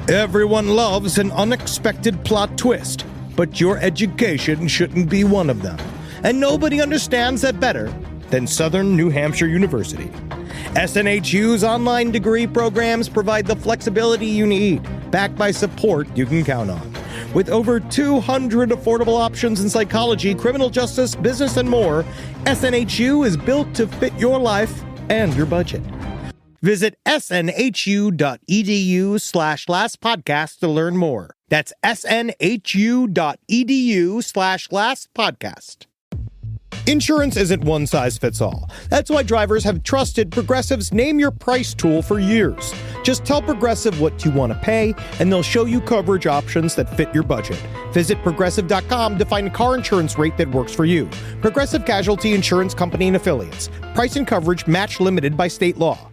Everyone loves an unexpected plot twist, but your education shouldn't be one of them. And nobody understands that better than Southern New Hampshire University. SNHU's online degree programs provide the flexibility you need, backed by support you can count on. With over 200 affordable options in psychology, criminal justice, business, and more, SNHU is built to fit your life and your budget. Visit snhu.edu/lastpodcast to learn more. That's snhu.edu/lastpodcast. Insurance isn't one size fits all. That's why drivers have trusted Progressive's Name Your Price tool for years. Just tell Progressive what you want to pay, and they'll show you coverage options that fit your budget. Visit Progressive.com to find a car insurance rate that works for you. Progressive Casualty Insurance Company and Affiliates. Price and coverage match limited by state law.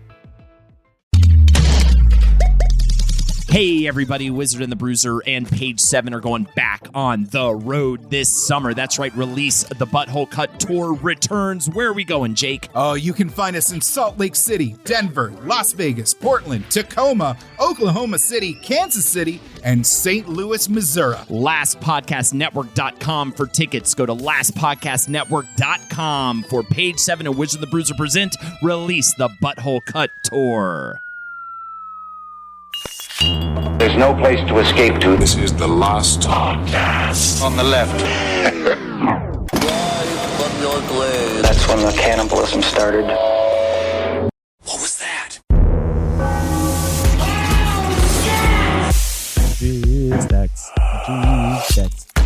Hey everybody, Wizard and the Bruiser and Page 7 are going back on the road this summer. That's right, Release the Butthole Cut Tour returns. Where are we going, Jake? Oh, you can find us in Salt Lake City, Denver, Las Vegas, Portland, Tacoma, Oklahoma City, Kansas City, and St. Louis, Missouri. LastPodcastNetwork.com for tickets. Go to LastPodcastNetwork.com for Page 7 and Wizard and the Bruiser present Release the Butthole Cut Tour. There's no place to escape to. This is the last podcast. On the left. From your glade. That's when the cannibalism started. What was that?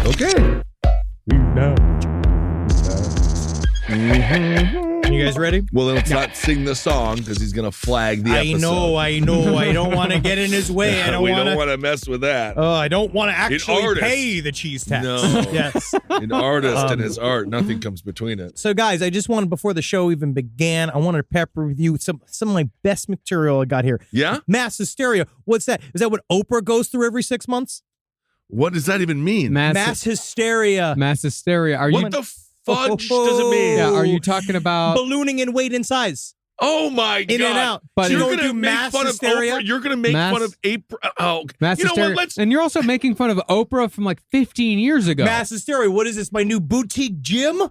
Okay. You guys ready? Well, let's not sing the song because he's going to flag the episode. I know. I don't want to get in his way. We don't want to mess with that. I don't want to actually pay the cheese tax. No. Yes. An artist and his art, nothing comes between it. So, guys, I just wanted, before the show even began, I wanted to pepper with you some of my best material I got here. Yeah? Mass Hysteria. What's that? Is that what Oprah goes through every 6 months? What does that even mean? Mass Hysteria. Mass Hysteria. What the fudge does it mean? Yeah, are you talking about ballooning in weight and size? Oh my God! In and out. But you're going to do make Mass fun Hysteria? of Oprah. You're going to make fun of April. Oh, Mass Hysteria. What? And you're also making fun of Oprah from like 15 years ago. Mass Hysteria. What is this? My new boutique gym?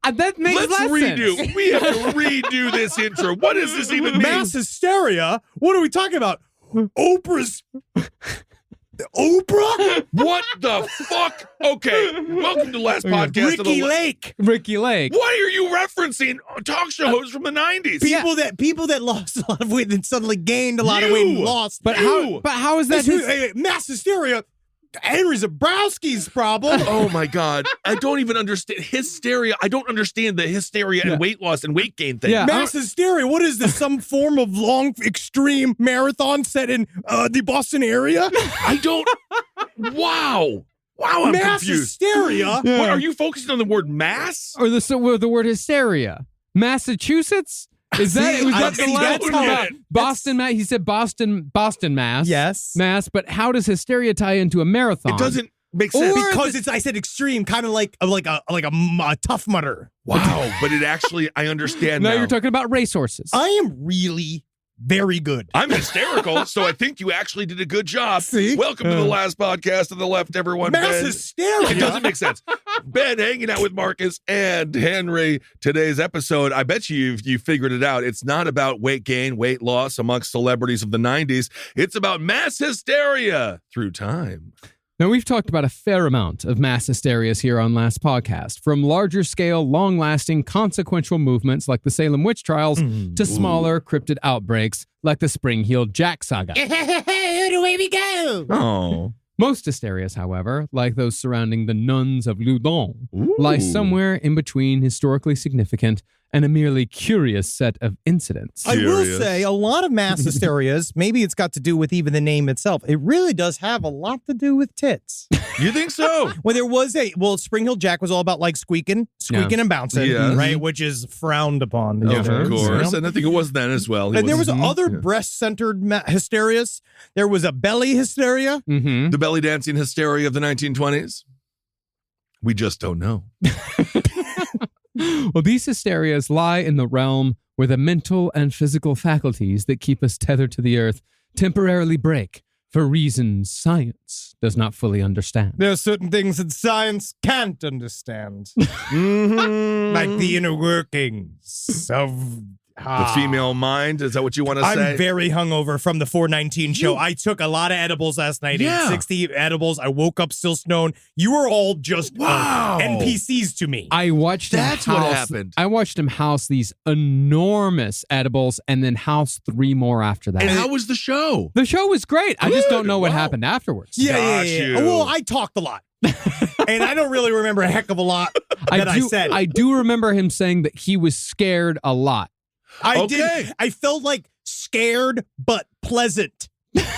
That makes Let's less redo. sense. We have to redo this intro. What does this even mean? Mass Hysteria? What are we talking about? Oprah's... Oprah? What the fuck? Okay, welcome to Last Podcast. Ricky Lake. Ricky Lake. Why are you referencing talk show hosts from the 90s? People that lost a lot of weight and suddenly gained a lot of weight and lost. But how is that? Mass Hysteria. Henry Zabrowski's problem. Oh my God. I don't even understand hysteria. I don't understand the hysteria and weight loss and weight gain thing. Yeah. Mass Hysteria. What is this? Some form of long, extreme marathon set in the Boston area? I don't. Wow, I'm Mass confused. Hysteria. What, are you focusing on the word mass? Or the word hysteria? Massachusetts? Is that See, was I- that the see, last that's time? how- Boston Mass. He said Boston Mass. Yes. Mass. But how does hysteria tie into a marathon? It doesn't make sense. Because I said extreme, kind of like a Tough Mudder. Wow, but it actually, I understand now now. you're talking about racehorses. I am really very good. I'm hysterical, so I think you actually did a good job. See? Welcome to the Last Podcast on the Left, everyone. Mass Ben. Hysteria. It doesn't make sense. Ben hanging out with Marcus and Henry. Today's episode, I bet you figured it out. It's not about weight gain, weight loss amongst celebrities of the 90s. It's about mass hysteria through time. Now, we've talked about a fair amount of mass hysterias here on Last Podcast, from larger scale, long-lasting, consequential movements like the Salem witch trials to smaller, cryptid outbreaks like the Spring-Heeled Jack saga. Away we go. Oh. Most hysterias, however, like those surrounding the nuns of Loudun, lie somewhere in between historically significant and a merely curious set of incidents. I will say a lot of mass hysterias, maybe it's got to do with even the name itself. It really does have a lot to do with tits. You think so? Well, there was Spring Hill Jack was all about like squeaking and bouncing, Yes. right? Which is frowned upon. these Of days, course. you know? And I think it was then as well. And there was other breast-centered hysterias. There was a belly hysteria. Mm-hmm. The belly dancing hysteria of the 1920s. We just don't know. Well, these hysterias lie in the realm where the mental and physical faculties that keep us tethered to the earth temporarily break for reasons science does not fully understand. There are certain things that science can't understand. Like the inner workings of The female mind? Is that what you want to say? I'm very hungover from the 419 show. I took a lot of edibles last night. Yeah. 60 edibles. I woke up still stoned. You were all just NPCs to me. I watched That's him what house, happened. I watched him house these enormous edibles and then house 3 more after that. And how was the show? The show was great. I just don't Good. know what Wow. happened afterwards. Got you. Well, I talked a lot. And I don't really remember a heck of a lot that I said. I do remember him saying that he was scared a lot. I Okay. did. I felt like scared but pleasant.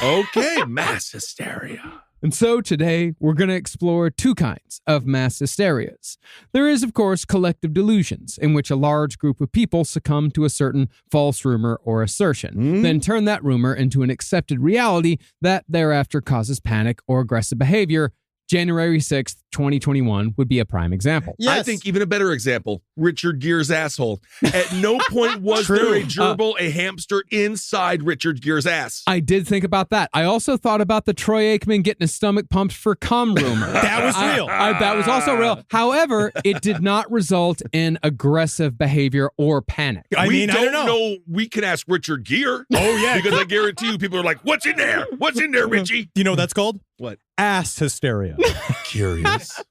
Okay, mass hysteria. And so today we're going to explore 2 kinds of mass hysterias. There is, of course, collective delusions, in which a large group of people succumb to a certain false rumor or assertion, then turn that rumor into an accepted reality that thereafter causes panic or aggressive behavior. January 6th, 2021 would be a prime example. I think even a better example, Richard Gere's asshole. At no point was there a gerbil, a hamster inside Richard Gere's ass. I did think about that. I also thought about the Troy Aikman getting his stomach pumped for cum rumor. That was real. That was also real. However, it did not result in aggressive behavior or panic. We I don't don't know. We can ask Richard Gere. Oh, yeah. Because I guarantee you people are like, what's in there? What's in there, Richie? You know what that's called? What? Ass hysteria. Curious.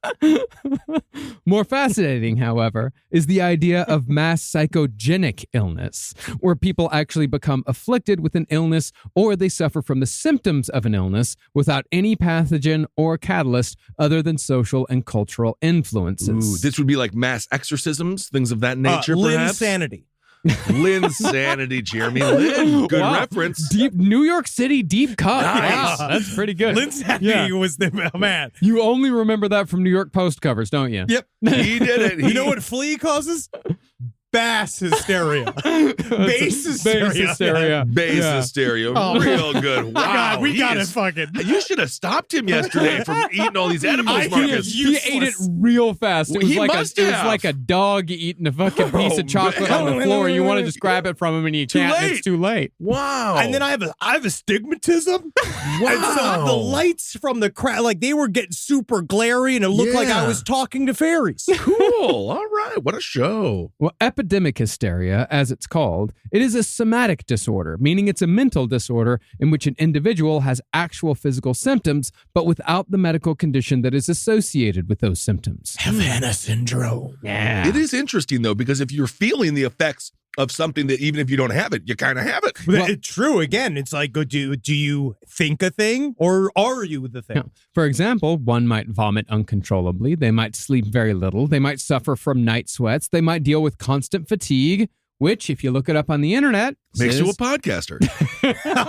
More fascinating, however, is the idea of mass psychogenic illness, where people actually become afflicted with an illness or they suffer from the symptoms of an illness without any pathogen or catalyst other than social and cultural influences. Ooh, this would be like mass exorcisms, things of that nature, perhaps? Linsanity. Linsanity, Jeremy Lin. Good Wow. reference. Deep New York City deep cut. Nice. Wow, that's pretty good. Linsanity was the man. You only remember that from New York Post covers, don't you? Yep. He did it. You know what flea causes? Bass hysteria. Base hysteria. Base hysteria. Base Yeah. hysteria. Oh. Real good. Wow. God, we he got is- it fucking. You should have stopped him yesterday from eating all these edibles, Marcus. He ate it real fast. It was He like must it was have. like a dog eating a fucking piece Oh, of chocolate man. on the floor. You want to just grab it from him and you Too can't. and late. It's too late. Wow. And then I have astigmatism. Wow. And so the lights from the crowd, like they were getting super glary, and it looked like I Yeah. was talking to fairies. Cool. All right. What a show. Well, epidemic hysteria, as it's called, it is a somatic disorder, meaning it's a mental disorder in which an individual has actual physical symptoms, but without the medical condition that is associated with those symptoms. Havana syndrome. Yeah. It is interesting, though, because if you're feeling the effects of something that even if you don't have it, you kind of have it. But it's true. Again, it's like, do you think a thing or are you the thing? Yeah. For example, one might vomit uncontrollably. They might sleep very little. They might suffer from night sweats. They might deal with constant fatigue, which, if you look it up on the internet, Makes you a says- podcaster.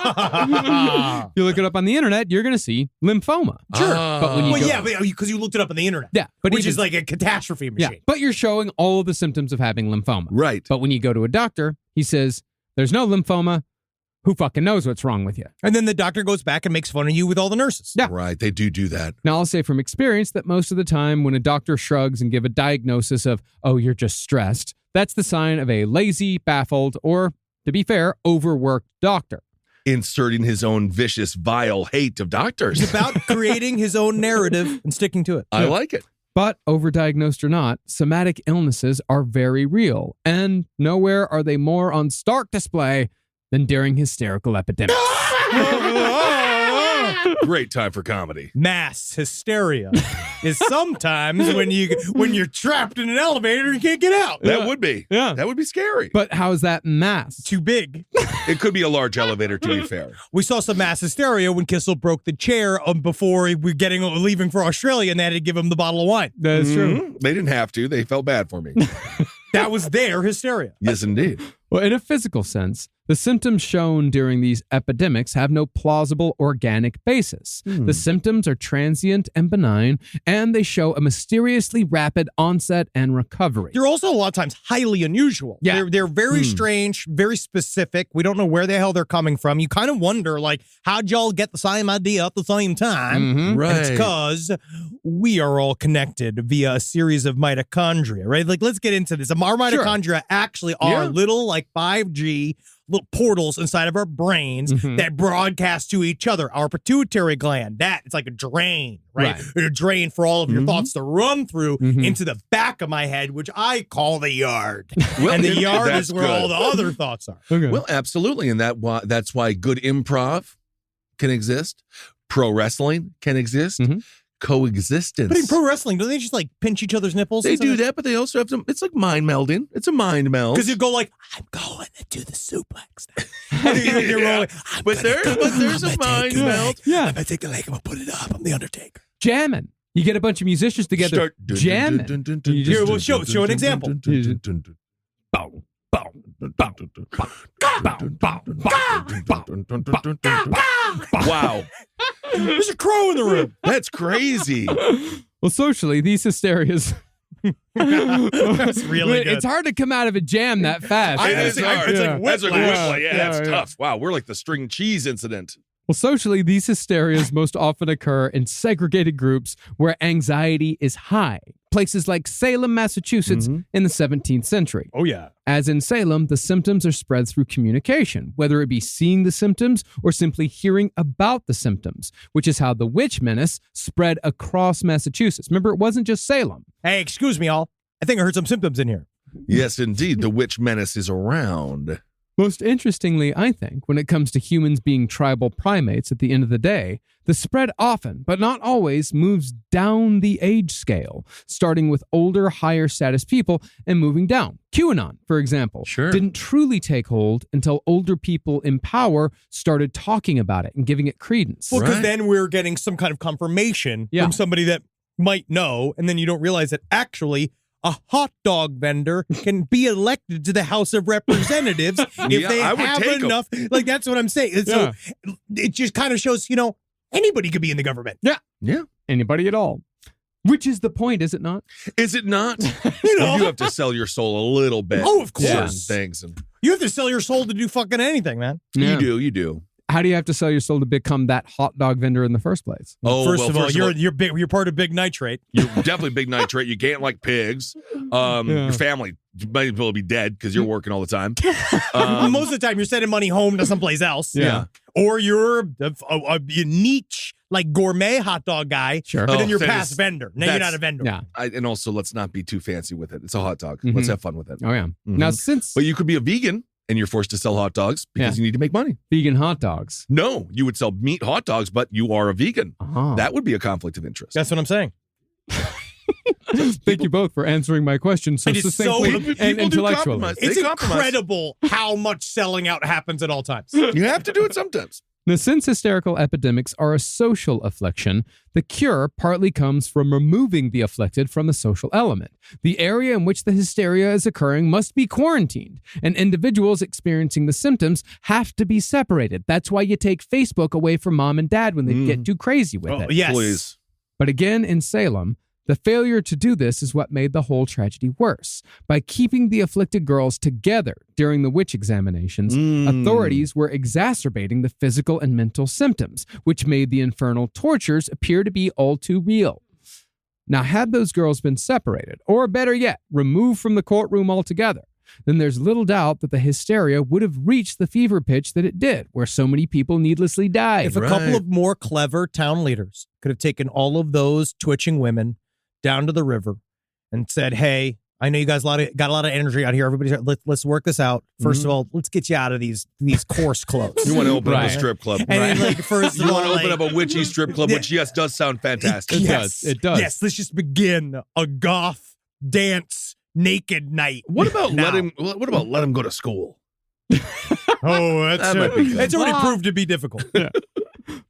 if you look it up on the internet, you're going to see lymphoma. Sure. But when you Well, go- yeah, because you looked it up on the internet. Yeah, but which even- is like a catastrophe yeah, machine. but you're showing all of the symptoms of having lymphoma. Right. But when you go to a doctor, he says, there's no lymphoma. Who fucking knows what's wrong with you? And then the doctor goes back and makes fun of you with all the nurses. Yeah. Right. They do that. Now, I'll say from experience that most of the time when a doctor shrugs and give a diagnosis of, oh, you're just stressed, that's the sign of a lazy, baffled, or, to be fair, overworked doctor. Inserting his own vicious, vile hate of doctors. It's about creating his own narrative and sticking to it. I like it. But overdiagnosed or not, somatic illnesses are very real, and nowhere are they more on stark display than during hysterical epidemics. Great time for comedy. Mass hysteria is sometimes when you're trapped in an elevator and can't get out. That would be. Yeah. That would be scary. But how is that mass? Too big. It could be a large elevator, to be fair. We saw some mass hysteria when Kissel broke the chair before we were leaving for Australia, and they had to give him the bottle of wine. That is true. Mhm. They didn't have to. They felt bad for me. That was their hysteria. Yes, indeed. Well, in a physical sense, the symptoms shown during these epidemics have no plausible organic basis. The symptoms are transient and benign, and they show a mysteriously rapid onset and recovery. They're also a lot of times highly unusual. Yeah. They're very strange, very specific. We don't know where the hell they're coming from. You kind of wonder, like, how'd y'all get the same idea at the same time? Mhm. Right. And it's because we are all connected via a series of mitochondria, right? Like, let's get into this. Our mitochondria actually are Yeah. little, like 5G little portals inside of our brains that broadcast to each other. Our pituitary gland, it's like a drain, right? A drain for all of your thoughts to run through into the back of my head, which I call the yard. Well, and the yard that's is where all good. the other thoughts are. Okay. Well, absolutely. And that's why good improv can exist. Pro wrestling can exist. Coexistence. But in pro wrestling, don't they just like pinch each other's nipples? They do that, but they also have it's like mind melding. It's a mind meld. Because you go like, I'm going to do the suplex now. And you're rolling, But there's a mind meld. Yeah. I'm going to take the leg, I'm going to put it up. I'm the Undertaker. Jamming. You get a bunch of musicians together jamming. Here, we'll show an example. Wow. There's a crow in the room. That's crazy. Well, socially, these hysterias. That's really good. It's hard to come out of a jam that fast. It is hard. It's like That's a whiplash. whiplash. Yeah, it's tough. Wow, we're like the string cheese incident. Well, socially, these hysterias most often occur in segregated groups where anxiety is high. Places like Salem, Massachusetts in the 17th century. Oh, yeah. As in Salem, the symptoms are spread through communication, whether it be seeing the symptoms or simply hearing about the symptoms, which is how the witch menace spread across Massachusetts. Remember, it wasn't just Salem. Hey, excuse me, all. I think I heard some symptoms in here. Yes, indeed. The witch menace is around. Most interestingly, I think, when it comes to humans being tribal primates at the end of the day, the spread often, but not always, moves down the age scale, starting with older, higher status people and moving down. QAnon, for example, didn't truly take hold until older people in power started talking about it and giving it credence. Well, because then we're getting some kind of confirmation from somebody that might know, and then you don't realize that actually a hot dog vendor can be elected to the House of Representatives if they have enough. Like, that's what I'm saying. So it just kind of shows, anybody could be in the government. Yeah. Anybody at all. Which is the point, is it not? Is it not? You have to sell your soul a little bit. Oh, of course. Certain things. You have to sell your soul to do fucking anything, man. Yeah. You do. How do you have to sell your soul to become that hot dog vendor in the first place? Oh, first of all, you're part of Big Nitrate. You're definitely big nitrate. You can't like pigs. Your family might as well be dead because you're working all the time. Most of the time, you're sending money home to someplace else. Yeah. Or you're a niche, like gourmet hot dog guy. Sure. But then you're that past is- vendor. Now you're not a vendor. Yeah. And also, let's not be too fancy with it. It's a hot dog. Let's have fun with it. Oh, yeah. Now, since But you could be a vegan and you're forced to sell hot dogs because you need to make money. vegan hot dogs. No, you would sell meat hot dogs, but you are a vegan. That would be a conflict of interest. That's what I'm saying. Thank you both for answering my question so It is succinctly so- and people do intellectually. compromise. It's They compromise. incredible how much selling out happens at all times. You have to do it sometimes. Now, since hysterical epidemics are a social affliction, the cure partly comes from removing the afflicted from the social element. The area in which the hysteria is occurring must be quarantined, and individuals experiencing the symptoms have to be separated. That's why you take Facebook away from mom and dad when they get too crazy with it. Yes. Please. But again, in Salem, the failure to do this is what made the whole tragedy worse. By keeping the afflicted girls together during the witch examinations, authorities were exacerbating the physical and mental symptoms, which made the infernal tortures appear to be all too real. Now, had those girls been separated, or better yet, removed from the courtroom altogether, then there's little doubt that the hysteria would have reached the fever pitch that it did, where so many people needlessly died. If a couple of more clever town leaders could have taken all of those twitching women down to the river and said, hey, I know you guys got a lot of energy out here. Everybody's let's work this out. First of all, let's get you out of these coarse clothes. You want to open up a strip club. And then, like, first of You all, want to open up a witchy strip club, which, yes, does sound fantastic. It does. Yes, let's just begin a goth dance naked night. What about now. let him go to school? Oh, That might be good. it's already proved to be difficult.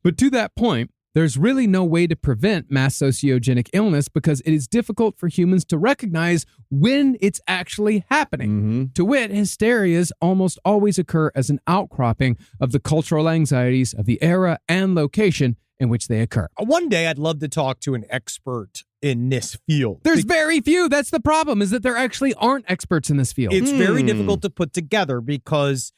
But to that point, there's really no way to prevent mass sociogenic illness because it is difficult for humans to recognize when it's actually happening. To wit, hysterias almost always occur as an outcropping of the cultural anxieties of the era and location in which they occur. One day, I'd love to talk to an expert in this field. There's very few. That's the problem, is that there actually aren't experts in this field. It's very difficult to put together because,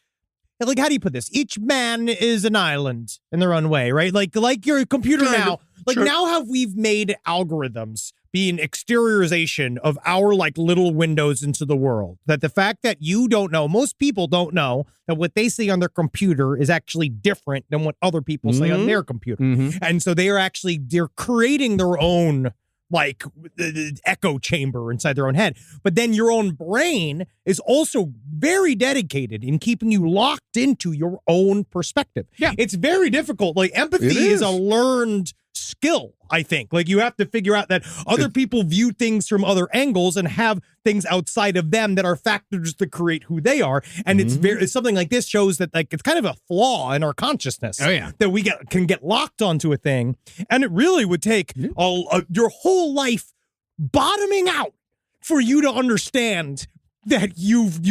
like, how do you put this? Each man is an island in their own way, right? Like your computer now. Like, now we've made algorithms be an exteriorization of our like little windows into the world. That the fact that you don't know, most people don't know that what they see on their computer is actually different than what other people say on their computer. And so they're creating their own like echo chamber inside their own head. But then your own brain is also very dedicated in keeping you locked into your own perspective. Yeah. It's very difficult. Like empathy is a learned skill, I think. Like you have to figure out that other people view things from other angles and have things outside of them that are factors that create who they are. And it's something like this shows that like it's kind of a flaw in our consciousness. Oh, yeah. That we can get locked onto a thing, and it really would take your whole life bottoming out for you to understand that you've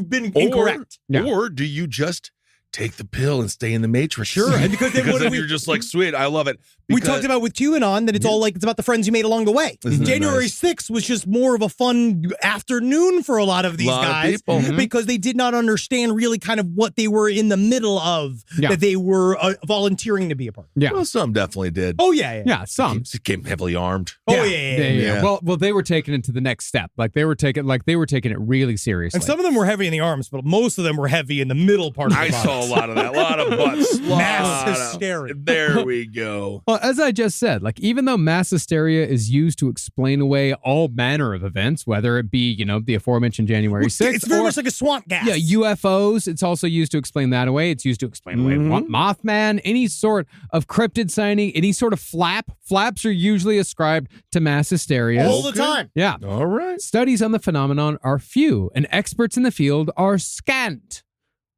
been incorrect. Or do you just take the pill and stay in the matrix? Sure, and because then you're just like, sweet, I love it. We talked about with QAnon that it's all like it's about the friends you made along the way. Isn't that January nice? 6th was just more of a fun afternoon for a lot of these guys because they did not understand really kind of what they were in the middle of, that they were volunteering to be a part of. Yeah. Well, some definitely did. Oh, yeah. Yeah, some. Came heavily armed. Oh, yeah. Well, they were taking it to the next step. They were taking it really seriously. And some of them were heavy in the arms, but most of them were heavy in the middle part of the I bodies. saw a lot of that. A lot of butts. Mass hysteria. There we go. Well, as I just said, like even though mass hysteria is used to explain away all manner of events, whether it be, the aforementioned January 6th. It's very much like a swamp gas. Yeah, UFOs. It's also used to explain that away. It's used to explain away Mothman, any sort of cryptid sighting, any sort of flap. Flaps are usually ascribed to mass hysteria. All the time. Yeah. All right. Studies on the phenomenon are few, and experts in the field are scant.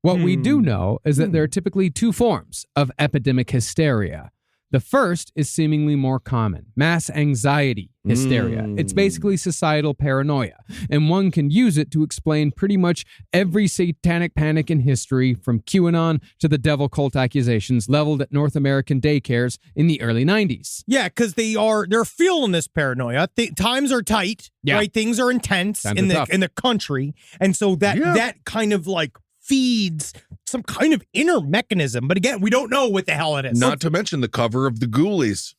What we do know is that there are typically two forms of epidemic hysteria. The first is seemingly more common, mass anxiety hysteria. It's basically societal paranoia, and one can use it to explain pretty much every satanic panic in history, from QAnon to the devil cult accusations leveled at North American daycares in the early 90s. Yeah, because they're feeling this paranoia. Times are tight, right? Things are intense in the country, and so that kind of like feeds some kind of inner mechanism. But again, we don't know what the hell it is. Not to mention the cover of the Ghoulies.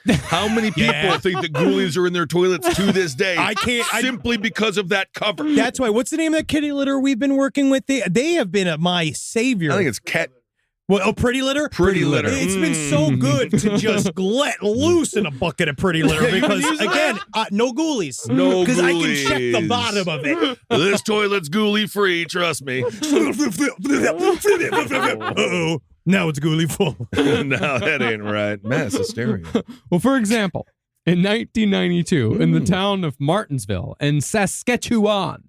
How many people think that Ghoulies are in their toilets to this day? Simply because of that cover. That's why. What's the name of that kitty litter we've been working with? They have been my savior. I think it's Cat. Well, Pretty Litter? Pretty Litter. It's been so good to just let loose in a bucket of Pretty Litter because, again, no ghoulies. No because I can ghoulies. check the bottom of it. This toilet's ghoulie free, trust me. Uh-oh. Now it's ghoulie full. No, that ain't right. Mass hysteria. Well, for example, in 1992, in the town of Martinsville in Saskatchewan,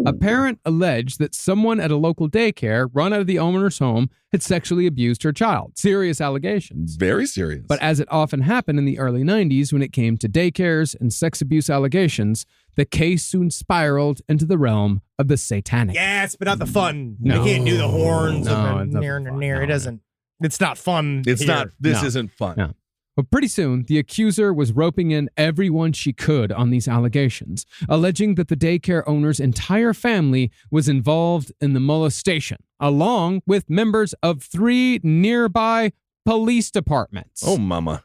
a parent alleged that someone at a local daycare run out of the owner's home had sexually abused her child. Serious allegations. Very serious. But as it often happened in the early 90s when it came to daycares and sex abuse allegations, the case soon spiraled into the realm of the satanic. Yes, but not the fun. No. They can't do the horns No, and it's not near. fun. It doesn't. It's not fun. It's here. not. This No. isn't fun. No. But pretty soon, the accuser was roping in everyone she could on these allegations, alleging that the daycare owner's entire family was involved in the molestation, along with members of 3 nearby police departments. Oh, mama.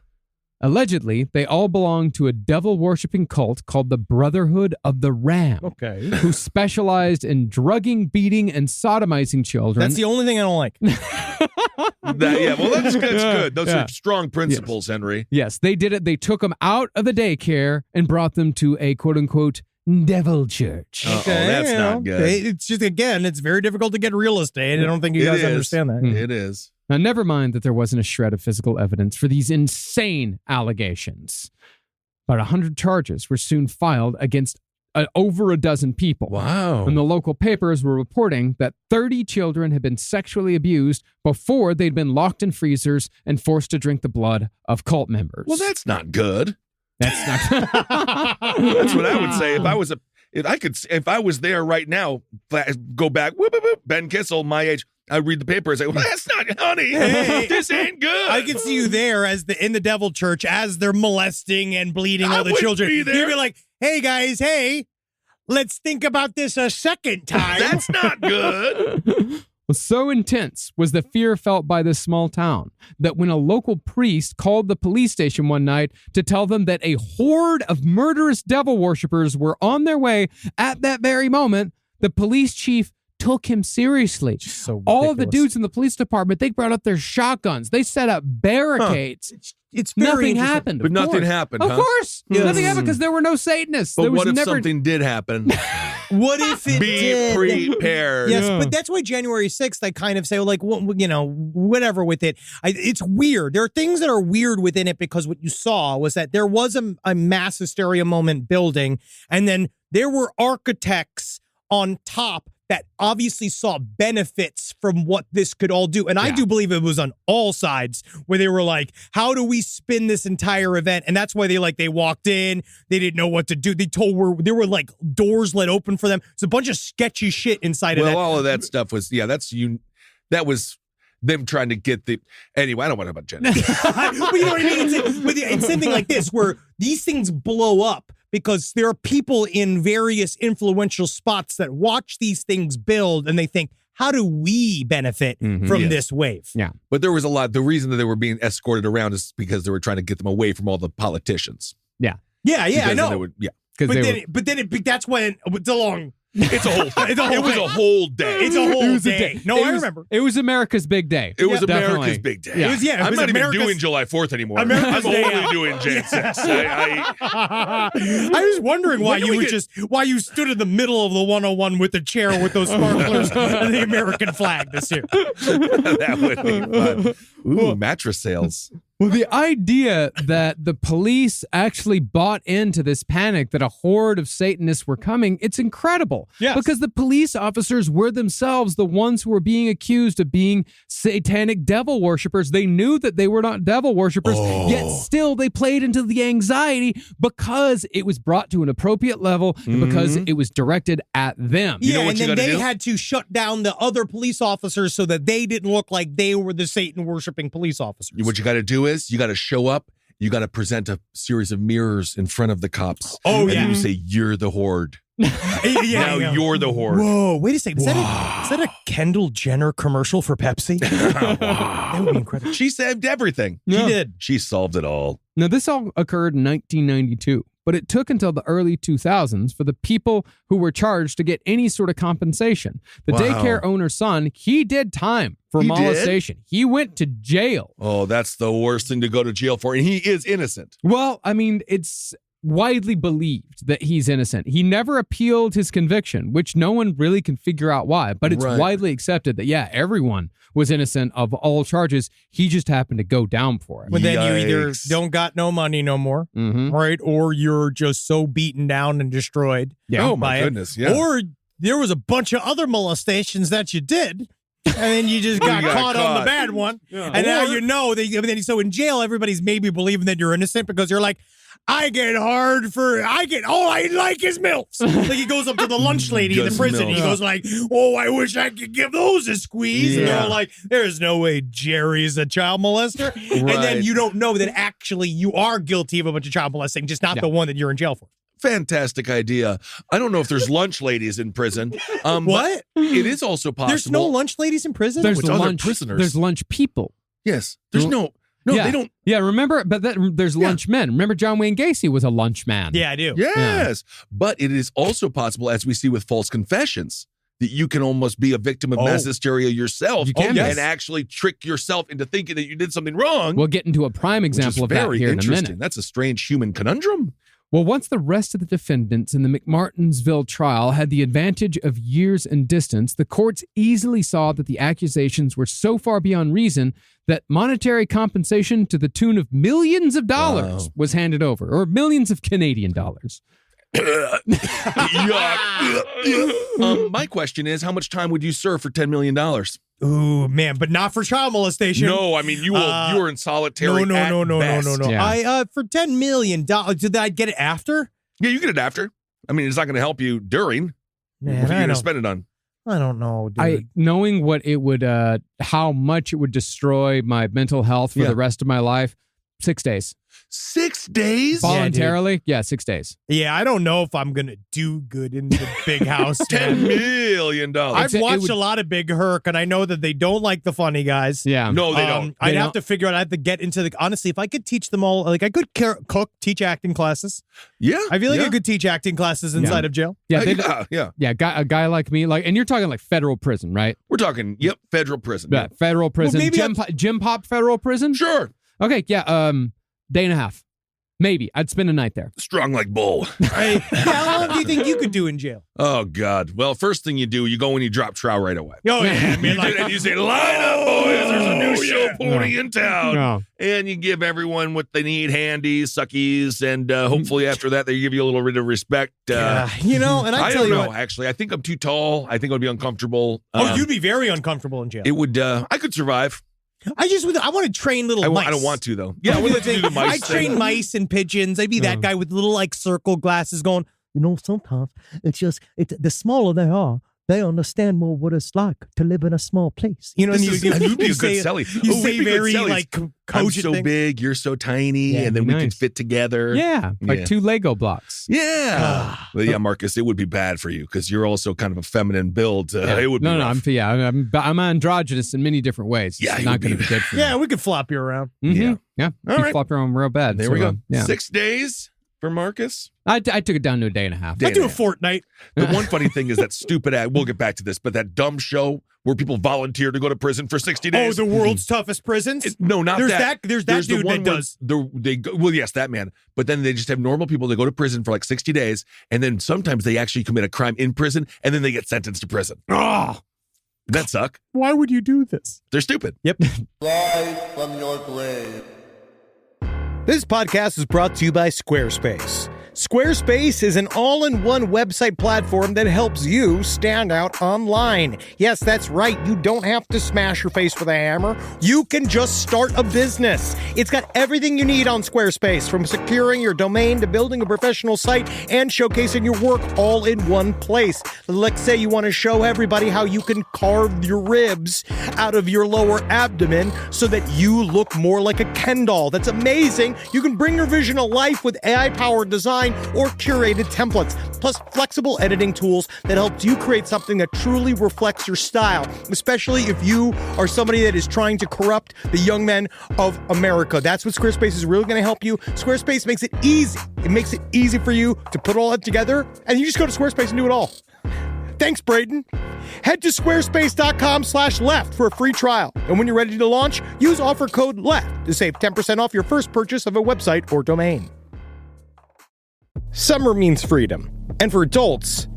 Allegedly, they all belonged to a devil-worshipping cult called the Brotherhood of the Ram, Okay. who specialized in drugging, beating, and sodomizing children. That's the only thing I don't like. Well, that's good. Those are strong principles, Henry. Yes, they did it. They took them out of the daycare and brought them to a quote-unquote devil church. That's not good. It's just, again, it's very difficult to get real estate. I don't think you guys understand that. It is. Now, never mind that there wasn't a shred of physical evidence for these insane allegations. About 100 charges were soon filed against over a dozen people. Wow. And the local papers were reporting that 30 children had been sexually abused before they'd been locked in freezers and forced to drink the blood of cult members. Well, that's not good. That's not. That's what I would say if I was there right now. Go back. Whoop, whoop, whoop, Ben Kissel, my age. I read the paper and say, well, that's not, honey. This ain't good. I can see you there in the devil church as they're molesting and bleeding all the children. Be there. You'd be like, hey, guys, let's think about this a second time. That's not good. So intense was the fear felt by this small town that when a local priest called the police station one night to tell them that a horde of murderous devil worshippers were on their way at that very moment, the police chief took him seriously. So all of the ridiculous. dudes in the police department, they brought up their shotguns. They set up barricades. It's very Nothing interesting. happened. But of nothing course. happened, Of huh? course. Nothing happened because there were no Satanists. But there was what if never... something did happen? What if it Be did? prepared. Yes, Yeah. but that's why January 6th, I kind of say, like, well, whatever with it. It's weird. There are things that are weird within it because what you saw was that there was a mass hysteria moment building, and then there were architects on top that obviously saw benefits from what this could all do. And I do believe it was on all sides where they were like, how do we spin this entire event? And that's why they walked in, they didn't know what to do. There were like doors let open for them. It's a bunch of sketchy shit inside of that. Well, all of that stuff was, that was them trying to get the, anyway, I don't want to talk about gender. But you know what I mean? It's something like this where these things blow up because there are people in various influential spots that watch these things build and they think, how do we benefit from this wave? Yeah. But there was a lot, the reason that they were being escorted around is because they were trying to get them away from all the politicians. Yeah. Yeah, I Because know. they would- yeah. But then that's when it's a long. It's a whole it was a whole day. It's a whole It was a day. day. No, I remember. It was America's big day. It was Definitely. America's big day. Yeah. It I'm was not America's- even doing July 4th anymore. America's I'm Day only out. doing Jan 6. I was wondering why When do you we would get- why you stood in the middle of the 101 with the chair with those sparklers and the American flag this year. That would be fun. Ooh, mattress sales. Well, the idea that the police actually bought into this panic that a horde of Satanists were coming, it's incredible. Yes. Because the police officers were themselves the ones who were being accused of being satanic devil worshippers. They knew that they were not devil worshippers, yet still they played into the anxiety because it was brought to an appropriate level and because it was directed at them. know Yeah, what and you then gotta they do? had to shut down the other police officers so that they didn't look like they were the Satan worshiping police officers. What you got to do is you got to show up. You got to present a series of mirrors in front of the cops. Oh, and yeah. you say, you're the horde. Yeah, Now you're the horde. Whoa, wait a second. Is that a Kendall Jenner commercial for Pepsi? That would be incredible. She saved everything. She did. She solved it all. Now, this all occurred in 1992, but it took until the early 2000s for the people who were charged to get any sort of compensation. The Wow. daycare owner's son, he did time for He did? molestation. He went to jail. Oh, that's the worst thing to go to jail for. And he is innocent. Well, I mean, it's widely believed that he's innocent. He never appealed his conviction, which no one really can figure out why, but it's Right. widely accepted that, yeah, everyone was innocent of all charges. He just happened to go down for it. But then you either Yikes. don't got no money no more, Mhm. right? Or you're just so beaten down and destroyed. Yeah. Oh, by my it. goodness. Yeah. Or there was a bunch of other molestations that you did. And then you just got, got caught on the caught. bad one. And now you know. So in jail, everybody's maybe believing that you're innocent because you're like, I all I like is MILFs. Like he goes up to the lunch lady in the Just prison. He MILFs. goes like, oh, I wish I could give those a squeeze. And they're Yeah. all like, there's no way Jerry's a child molester. And then Right. you don't know that actually you are guilty of a bunch of child molesting, just not the one that you're in jail for. Fantastic idea. I don't know if there's lunch ladies in prison. But What? it is also possible. There's no lunch ladies in prison? There's with other lunch prisoners. There's lunch people. Yes. There's no, yeah. they don't. Yeah, remember, but there's lunch men. Remember John Wayne Gacy was a lunch man. Yeah, I do. Yes. But it is also possible, as we see with false confessions, that you can almost be a victim of mass hysteria yourself You can be. and actually trick yourself into thinking that you did something wrong. We'll get into a prime which is example of that very here in a interesting. minute. That's a strange human conundrum. Well, once the rest of the defendants in the McMartinsville trial had the advantage of years and distance, the courts easily saw that the accusations were so far beyond reason that monetary compensation to the tune of millions of dollars Wow. was handed over, or millions of Canadian dollars. My question is, how much time would you serve for $10 million? Ooh, man, but not for child molestation. No, I mean you are in solitary. No. at best. Yeah. I for $10 million, did I get it after? Yeah, you get it after. I mean, it's not going to help you during. Man, what are you I going to don't, spend it on? I don't know, dude. Knowing what it would, how much it would destroy my mental health for Yeah. the rest of my life, 6 days. 6 days? Voluntarily? Yeah, 6 days. Yeah, I don't know if I'm going to do good in the big house. $10 million. I've watched a lot of Big Herc, and I know that they don't like the funny guys. Yeah. No, they don't. I'd have to figure out, I have to get into the, honestly, if I could teach them all, like I could cook, teach acting classes. Yeah. I feel like I could teach acting classes inside of jail. Yeah, yeah. A guy like me, and you're talking like federal prison, right? We're talking, federal prison. Yeah, federal prison. Well, Gym Pop federal prison? Sure. Okay, yeah, day and a half. Maybe. I'd spend a night there. Strong like bull. How long do you think you could do in jail? Oh, God. Well, first thing you do, you go and you drop trow right away. Oh, yeah. And you say, line up, boys. There's a new show pony in town. No. And you give everyone what they need, handies, suckies, and hopefully after that, they give you a little bit of respect. And I I tell don't you know, what. actually. I think I'm too tall. I think I would be uncomfortable. You'd be very uncomfortable in jail. It would, I could survive. I want to train little mice. I don't want to, though. Yeah, I want to do the mice I train thing. mice and pigeons. I'd be that guy with little like circle glasses going, sometimes the smaller they are, they understand more what it's like to live in a small place. You'd be a good Sally. You say very like I'm cogent so things. big, you're so tiny, Yeah, and then we can nice. fit together. Yeah, like Yeah. 2 Lego blocks. Yeah. But yeah, Marcus, it would be bad for you because you're also kind of a feminine build. It would be rough. I'm androgynous in many different ways. Yeah, It's you not would going to be. be good for me. Yeah, we could flop you around. Mhm. Yeah. Yeah. All You right. flop around real bad. There we go. Yeah. 6 days for Marcus. I took it down to a day and a half. Day I do a and a half. fortnight. The one funny thing is that stupid ad. We'll get back to this, but that dumb show where people volunteer to go to prison for 60 Oh, days. the world's toughest prisons? No, not There's that. There's that the dude one that where does. They go, well, yes, that man. But then they just have normal people that go to prison for like 60 days, and then sometimes they actually commit a crime in prison, and then they get sentenced to prison. Oh, That suck. why would you do this? They're stupid. Yep. This podcast is brought to you by Squarespace. Squarespace is an all-in-one website platform that helps you stand out online. Yes, that's right. You don't have to smash your face with a hammer. You can just start a business. It's got everything you need on Squarespace, from securing your domain to building a professional site and showcasing your work all in one place. Let's say you want to show everybody how you can carve your ribs out of your lower abdomen so that you look more like a Ken doll. That's amazing. You can bring your vision to life with AI-powered design or curated templates, plus flexible editing tools that helps you create something that truly reflects your style, especially if you are somebody that is trying to corrupt the young men of America. That's what Squarespace is really going to help you. Squarespace makes it easy. It makes it easy for you to put all that together, and you just go to Squarespace and do it all. Thanks, Braden. Head to squarespace.com/left for a free trial. And when you're ready to launch, use offer code LEFT to save 10% off your first purchase of a website or domain. Summer means freedom. And for adults,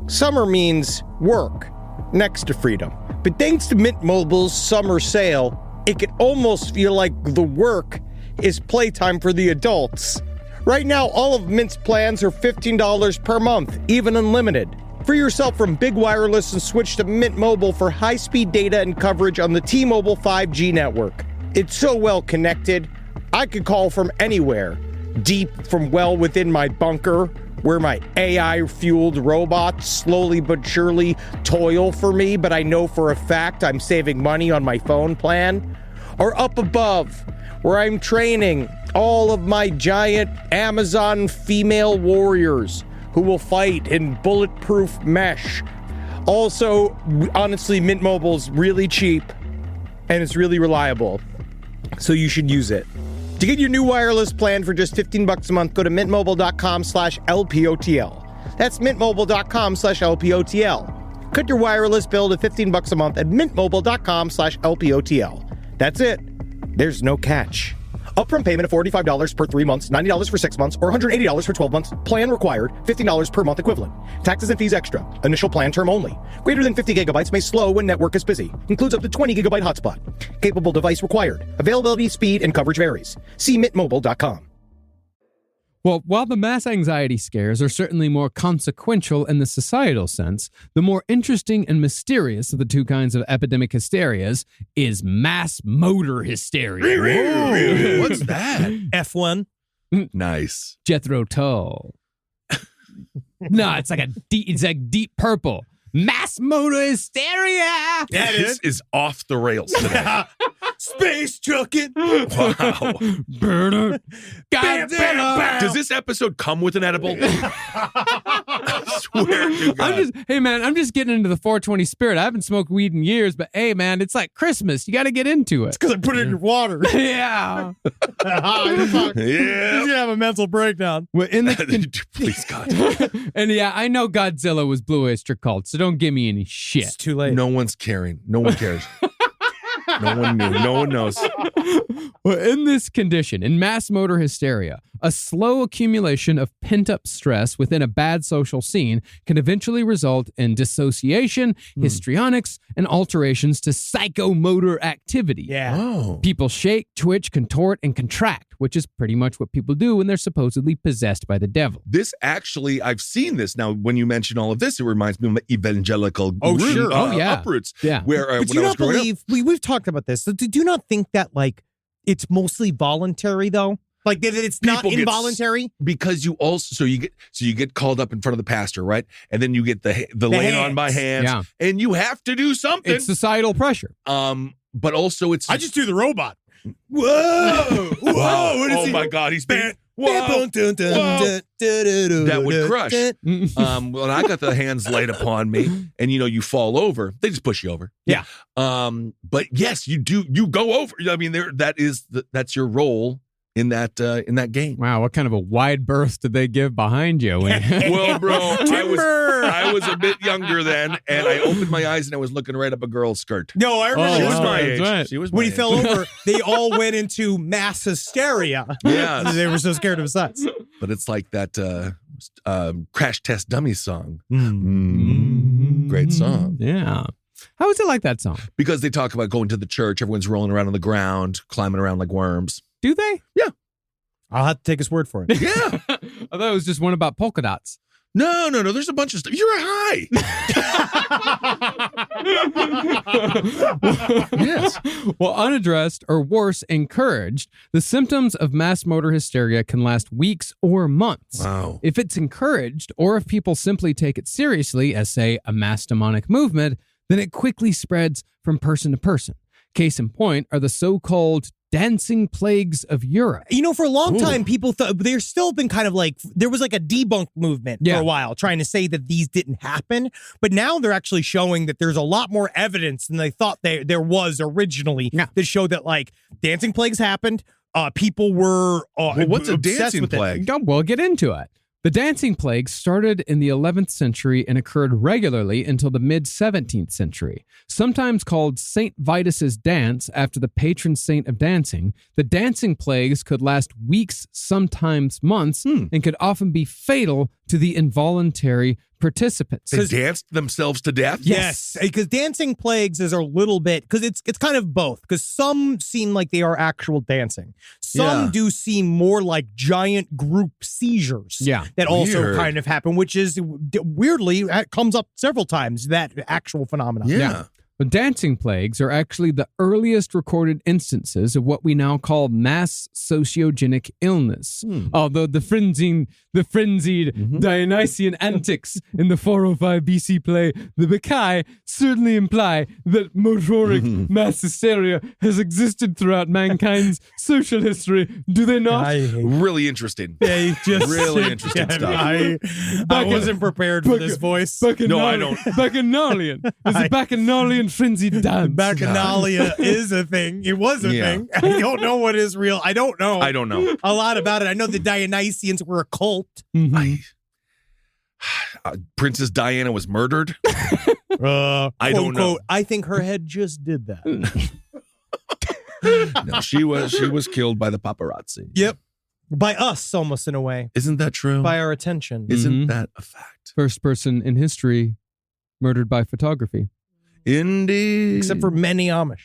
summer means work next to freedom. But thanks to Mint Mobile's summer sale, it can almost feel like the work is playtime for the adults. Right now, all of Mint's plans are $15 per month, even unlimited. Free yourself from big wireless and switch to Mint Mobile for high-speed data and coverage on the T-Mobile 5G network. It's so well connected, I could call from anywhere. Deep from well within my bunker, where my AI-fueled robots slowly but surely toil for me, but I know for a fact I'm saving money on my phone plan. Or up above, where I'm training all of my giant Amazon female warriors who will fight in bulletproof mesh. Also, honestly, Mint Mobile's really cheap and it's really reliable, so you should use it. To get your new wireless plan for just $15 a month, go to mintmobile.com/LPOTL. That's mintmobile.com/LPOTL. Cut your wireless bill to $15 a month at mintmobile.com/LPOTL. That's it. There's no catch. Upfront payment of $45 per 3 months, $90 for 6 months, or $180 for 12 months. Plan required, $15 per month equivalent. Taxes and fees extra. Initial plan term only. Greater than 50 gigabytes may slow when network is busy. Includes up to 20 gigabyte hotspot. Capable device required. Availability, speed, and coverage varies. See mintmobile.com. Well, while the mass anxiety scares are certainly more consequential in the societal sense, the more interesting and mysterious of the two kinds of epidemic hysterias is mass motor hysteria. What's that? F1. Nice. Jethro Tull. No, it's like deep purple. Mass motor hysteria. This is off the rails today. Space trucking. Wow. Godzilla. Does this episode come with an edible? I swear to God. I'm just getting into the 420 spirit. I haven't smoked weed in years, but hey, man, it's like Christmas. You got to get into it. Because I put it in your water. Yeah. You're fucked. Yeah. He's gonna have a mental breakdown. Well, in the Please, God. and yeah, I know Godzilla was Blue Oyster Cult, so don't give me any shit. It's too late. No one's caring. No one cares. No one knew. No one knows. Well, in this condition, in mass motor hysteria, a slow accumulation of pent-up stress within a bad social scene can eventually result in dissociation, histrionics, and alterations to psychomotor activity. Yeah. Oh. People shake, twitch, contort, and contract, which is pretty much what people do when they're supposedly possessed by the devil. This actually, I've seen this. Now, when you mention all of this, it reminds me of evangelical uproots. Yeah. Where But when do you I was not growing believe we've talked about this? So do you not think that like it's mostly voluntary though? Like that it's not People get involuntary? because you also you get called up in front of the pastor, right? And then you get the laying on by hands, Yeah. and you have to do something. It's societal pressure. But also it's I just do the robot. Whoa! wow. What is Oh he? my God, he's being whoa. That That would crush. When I got the hands laid upon me, and you fall over, they just push you over. Yeah. But yes, you do. You go over. I mean, that's your role in that game. Wow, what kind of a wide berth did they give behind you? Well, bro, I was a bit younger then, and I opened my eyes and I was looking right up a girl's skirt. No, I remember She this was my story. age. right. She was my When he age. fell over, they all went into mass hysteria. Yes. They were so scared of his size. But it's like that Crash Test Dummies song. Great song. Yeah. How is it like that song? Because they talk about going to the church, everyone's rolling around on the ground, climbing around like worms. Do they? I'll have to take his word for it. Yeah. I thought it was just one about polka dots. No. There's a bunch of stuff. You're high. Yes. Well, unaddressed or worse, encouraged, the symptoms of mass motor hysteria can last weeks or months. Wow. If it's encouraged, or if people simply take it seriously as, say, a mass demonic movement, then it quickly spreads from person to person. Case in point are the so-called dancing plagues of Europe. For a long time, people thought there's still been kind of like there was like a debunk movement for a while trying to say that these didn't happen. But now they're actually showing that there's a lot more evidence than they thought there was originally that show that like dancing plagues happened. People were what's a obsessed dancing with it. plague? We'll get into it. The dancing plague started in the 11th century and occurred regularly until the mid-17th century. Sometimes called St. Vitus's dance after the patron saint of dancing, the dancing plagues could last weeks, sometimes months, and could often be fatal to the involuntary participants. They danced themselves to death? Yes, because dancing plagues is a little bit, because it's kind of both, because some seem like they are actual dancing. Some do seem more like giant group seizures that also kind of happen, which is weirdly, it comes up several times, that actual phenomenon. Yeah. But dancing plagues are actually the earliest recorded instances of what we now call mass sociogenic illness. Although the frenzied Dionysian antics in the 405 BC play The Bacchae certainly imply that motoric mass hysteria has existed throughout mankind's social history. Do they not? Really interesting. Really interesting stuff. I wasn't prepared for this voice. No, I don't. Bacchanalian. It's a bacchanalian frenzied dance. Bacchanalia is a thing. It was a thing. I don't know what is real. I don't know a lot about it. I know the Dionysians were a cult. Princess Diana was murdered. I don't know. I think her head just did that. No, she was killed by the paparazzi. Yep. By us, almost in a way. Isn't that true? By our attention. Isn't that a fact? First person in history murdered by photography. Indeed. Except for many Amish.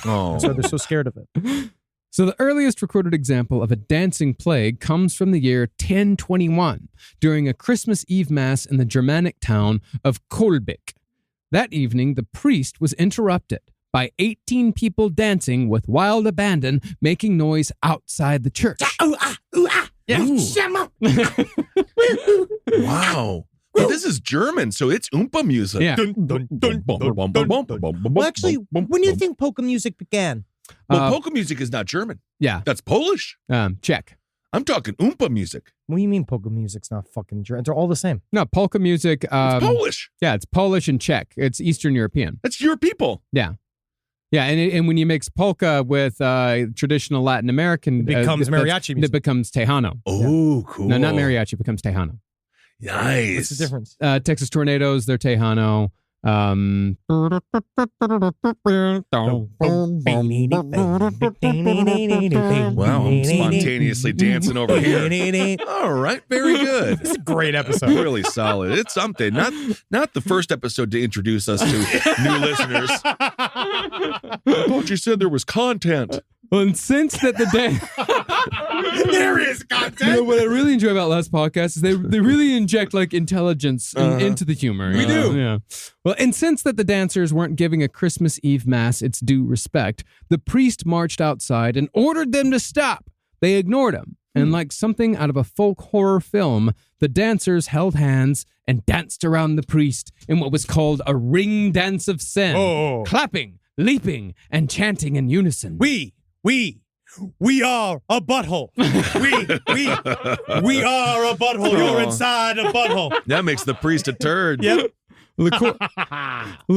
Oh. So they're so scared of it. So the earliest recorded example of a dancing plague comes from the year 1021 during a Christmas Eve Mass in the Germanic town of Kolbik. That evening, the priest was interrupted by 18 people dancing with wild abandon, making noise outside the church. Wow. Well, this is German, so it's Oompa music. Yeah. Well, actually, when do you think polka music began? Well, polka music is not German. Yeah. That's Polish. Czech. I'm talking Oompa music. What do you mean polka music's not fucking German? They're all the same. No, polka music. It's Polish. Yeah, it's Polish and Czech. It's Eastern European. That's your people. Yeah. Yeah, and when you mix polka with traditional Latin American, It becomes mariachi music. It becomes Tejano. Oh, cool. No, not mariachi. It becomes Tejano. Nice. What's the difference? Texas Tornadoes, they're Tejano. Wow, I'm spontaneously dancing over here. All right, very good. It's a great episode. Really solid. It's something. Not the first episode to introduce us to new listeners. I thought you said there was content. Well, and since that the day, There is content. you know, what I really enjoy about last podcast is they really inject like intelligence into the humor. We do. Yeah. Well, and since that the dancers weren't giving a Christmas Eve mass its due respect, the priest marched outside and ordered them to stop. They ignored him. And like something out of a folk horror film, the dancers held hands and danced around the priest in what was called a ring dance of sin, clapping, leaping, and chanting in unison. We are a butthole. We are a butthole. You're inside a butthole. That makes the priest a turd. Yep. Well,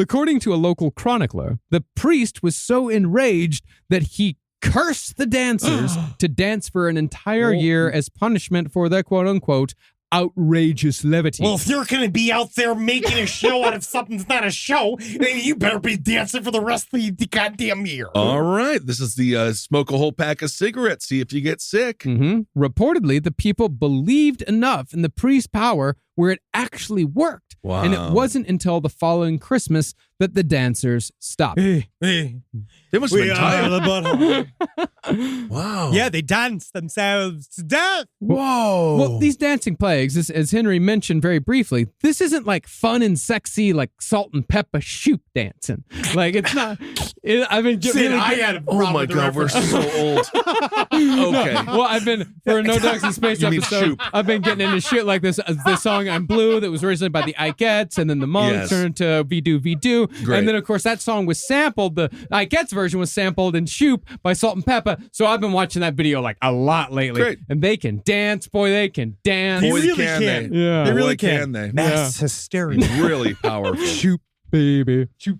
according to a local chronicler, the priest was so enraged that he cursed the dancers to dance for an entire year as punishment for their quote-unquote outrageous levity. Well, if you're going to be out there making a show out of something that's not a show, then you better be dancing for the rest of the goddamn year. All right. This is the smoke a whole pack of cigarettes. See if you get sick. Reportedly, the people believed enough in the priest's power where it actually worked. Wow. And it wasn't until the following Christmas that the dancers stopped. They must have been tired. the butthole. Wow. Yeah, they dance themselves to death. Whoa. Well, these dancing plagues, as Henry mentioned very briefly, this isn't like fun and sexy like salt and pepper shoop dancing. Like it's not. I've been getting really had a Oh my God, we're so old. Okay. Well, I've been for a No Dogs in Space You mean episode. shoop. I've been getting into shit like this. This song "I'm Blue" that was originally by the Ikettes, and then the Monks Yes. turned to "We Do, We Do," Great. and then of course that song was sampled. The Ikettes version was sampled in "Shoop" by Salt and Pepper. So I've been watching that video like a lot lately. Great. And they can dance, boy. They can dance. They Boy, really can can. they. Yeah. They Boy, really can can. they. Mass hysteria. Really powerful. Shoop, baby. Shoop.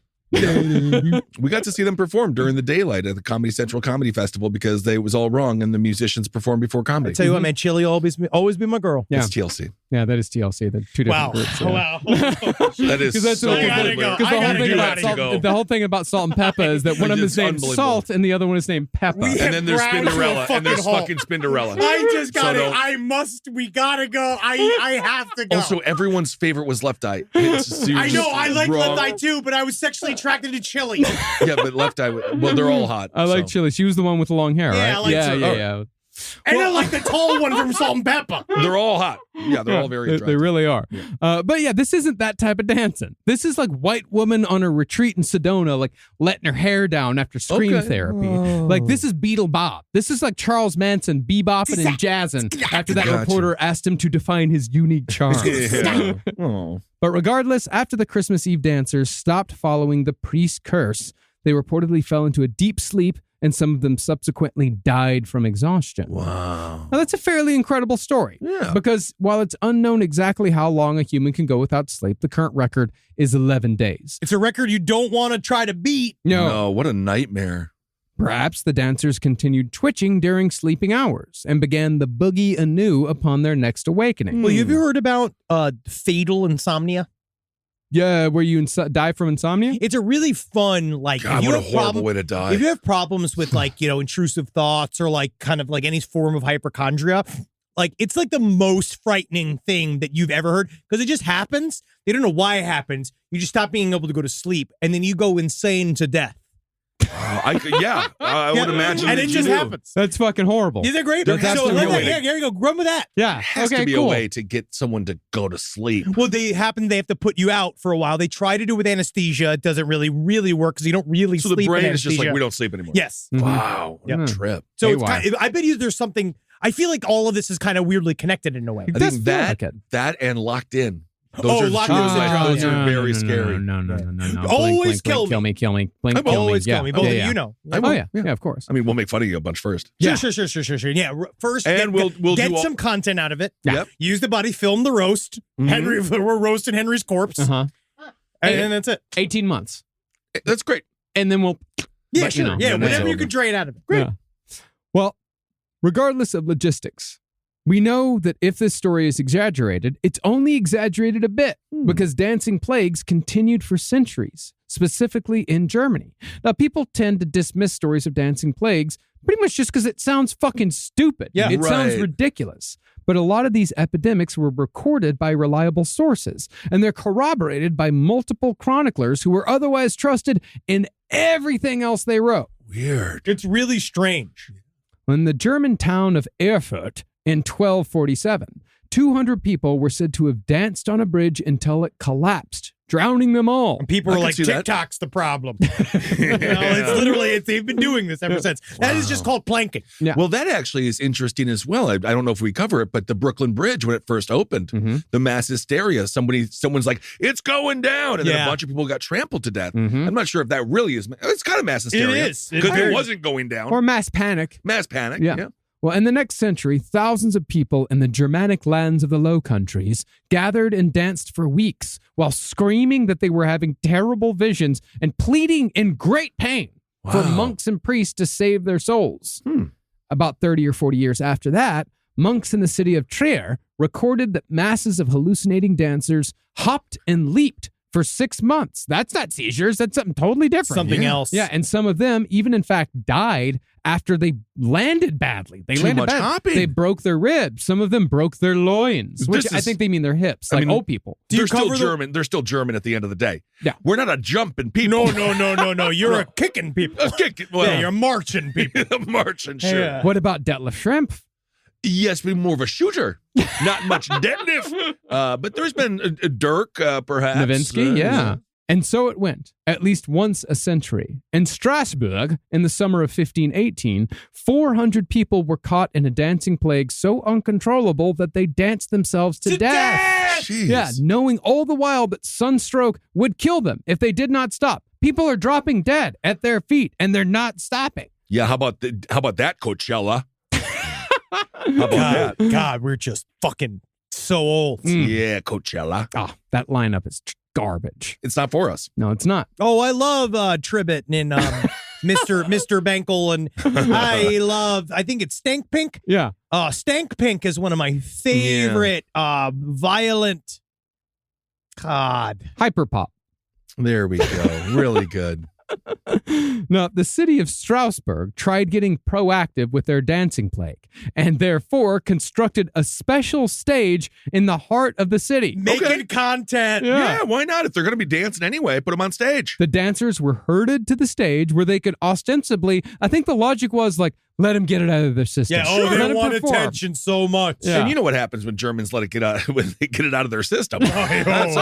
We got to see them perform during the daylight at the Comedy Central Comedy Festival because it was all wrong and the musicians performed before comedy. I tell you what, man, Chili always be my girl. Yeah. It's TLC. Yeah, that is TLC. They're two different groups. Yeah. Wow. That is 'Cause that's so what I gotta weird. go. Because the I whole gotta thing get about out of here. the whole thing about Salt and Pepper is that one of them is It's named unbelievable. Salt and the other one is named Pepper. We- And then there's Ground to a Spinderella. And there's fucking halt. fucking Spinderella. I just got So it. We gotta go. I have to go. Also, everyone's favorite was Left Eye. It's I know, I like wrong. Left Eye too, but I was sexually attracted to Chili. Yeah, but Left Eye, well, they're all hot. I like so. Chili. She was the one with the long hair, Yeah, right? I like yeah, her. yeah, Oh. yeah. And I like the tall one from Salt and Pepper. They're all hot. Yeah, they're all very They attractive. really are. But yeah, this isn't that type of dancing. This is like white woman on a retreat in Sedona, like letting her hair down after scream Okay. therapy. Like this is Beetle Bob. This is like Charles Manson bebopping and jazzing after that Gotcha. reporter asked him to define his unique charm. Yeah. Oh. But regardless, after the Christmas Eve dancers stopped following the priest's curse, they reportedly fell into a deep sleep, and some of them subsequently died from exhaustion. Wow. Now, that's a fairly incredible story. Yeah. Because while it's unknown exactly how long a human can go without sleep, the current record is 11 days. It's a record you don't want to try to beat. No, what a nightmare. Perhaps the dancers continued twitching during sleeping hours and began the boogie anew upon their next awakening. Well, have you heard about fatal insomnia? Yeah, where you die from insomnia? It's a really fun, like, God, if you what a have horrible problem- way to die. If you have problems with like, intrusive thoughts or like kind of like any form of hypochondria, like it's like the most frightening thing that you've ever heard because it just happens. They don't know why it happens. You just stop being able to go to sleep and then you go insane to death. I would imagine. And that it you just do. happens. That's fucking horrible. Isn't that great? There has So to be let a that- way. yeah, there you go. Run with that. Yeah. There has okay, to be cool. a way to get someone to go to sleep. Well, they have to put you out for a while. They try to do it with anesthesia. It doesn't really work because you don't really So sleep the brain in is just like, anesthesia. we don't sleep anymore. Yes. Mhm. Wow. What Yeah. a trip. So Hey, it's why? I bet you there's something. I feel like all of this is kind of weirdly connected in a way. It I does think feel that, like it. that and Locked In. Those are lock true. those in drones. Those are very scary. No. Always Blink, kill me. Kill me. Blink, kill me. Always Yeah. kill me. Both of you know. I will. Oh, yeah, of course. I mean, we'll make fun of you a bunch first. Yeah. Sure. Yeah, first, And we'll get do all- some content out of it. Yeah. Yep. Use the body, film the roast. Henry, we're roasting Henry's corpse. Uh-huh. And that's it. 18 months. That's great. And then we'll... Yeah, But, you sure. know, Yeah, then whatever it's you over. could drain out of it. Great. Yeah. Well, regardless of logistics, we know that if this story is exaggerated, it's only exaggerated a bit because dancing plagues continued for centuries, specifically in Germany. Now, people tend to dismiss stories of dancing plagues pretty much just because it sounds fucking stupid. Yeah. It sounds Right. ridiculous. But a lot of these epidemics were recorded by reliable sources, and they're corroborated by multiple chroniclers who were otherwise trusted in everything else they wrote. Weird. It's really strange. In the German town of Erfurt in 1247, 200 people were said to have danced on a bridge until it collapsed, drowning them all. And people I are can like, see that. TikTok's the problem. It's literally, they've been doing this ever since. That is just called planking. Yeah. Well, that actually is interesting as well. I don't know if we cover it, but the Brooklyn Bridge, when it first opened, the mass hysteria, someone's like, it's going down. And then Yeah. a bunch of people got trampled to death. I'm not sure if that really is. It's kind of mass hysteria. It is. It Because very- it wasn't going down. Or mass panic. Mass panic. Yeah. Well, in the next century, thousands of people in the Germanic lands of the Low Countries gathered and danced for weeks while screaming that they were having terrible visions and pleading in great pain for monks and priests to save their souls. About 30 or 40 years after that, monks in the city of Trier recorded that masses of hallucinating dancers hopped and leaped for 6 months. That's not seizures. That's something totally different. Something else. Yeah, and some of them even, in fact, died after they landed badly. They Too landed much bad. hopping. They broke their ribs. Some of them broke their loins, which I think they mean their hips, like old people. They're still German. They're still German at the end of the day. Yeah. We're not a jumping people. No. You're a kicking people. Well, You're marching people. marching, sure. Yeah. What about Detlef Schrempf? Yes, but more of a shooter. Not much deadlift. But there's been Dirk, perhaps. Nowitzki, yeah. And so it went, at least once a century. In Strasbourg, in the summer of 1518, 400 people were caught in a dancing plague so uncontrollable that they danced themselves to death. Jeez. Yeah, knowing all the while that sunstroke would kill them if they did not stop. People are dropping dead at their feet, and they're not stopping. Yeah, how about that, Coachella? How about that? God, we're just fucking so old. Yeah, Coachella. Ah, that lineup is garbage. It's not for us. No, it's not. Oh, I love Tribbett and Mr. Bankel, and I think it's Stank Pink. Yeah. Stank Pink is one of my favorite violent. God. Hyperpop. There we go. Really good. Now, the city of Strasbourg tried getting proactive with their dancing plague and therefore constructed a special stage in the heart of the city. Making content. Yeah, why not? If they're going to be dancing anyway, put them on stage. The dancers were herded to the stage where they could ostensibly, I think the logic was like, let them get it out of their system. Yeah, Let they them want perform. attention so much. Yeah. And you know what happens when Germans let it get out when they get it out of their system. That's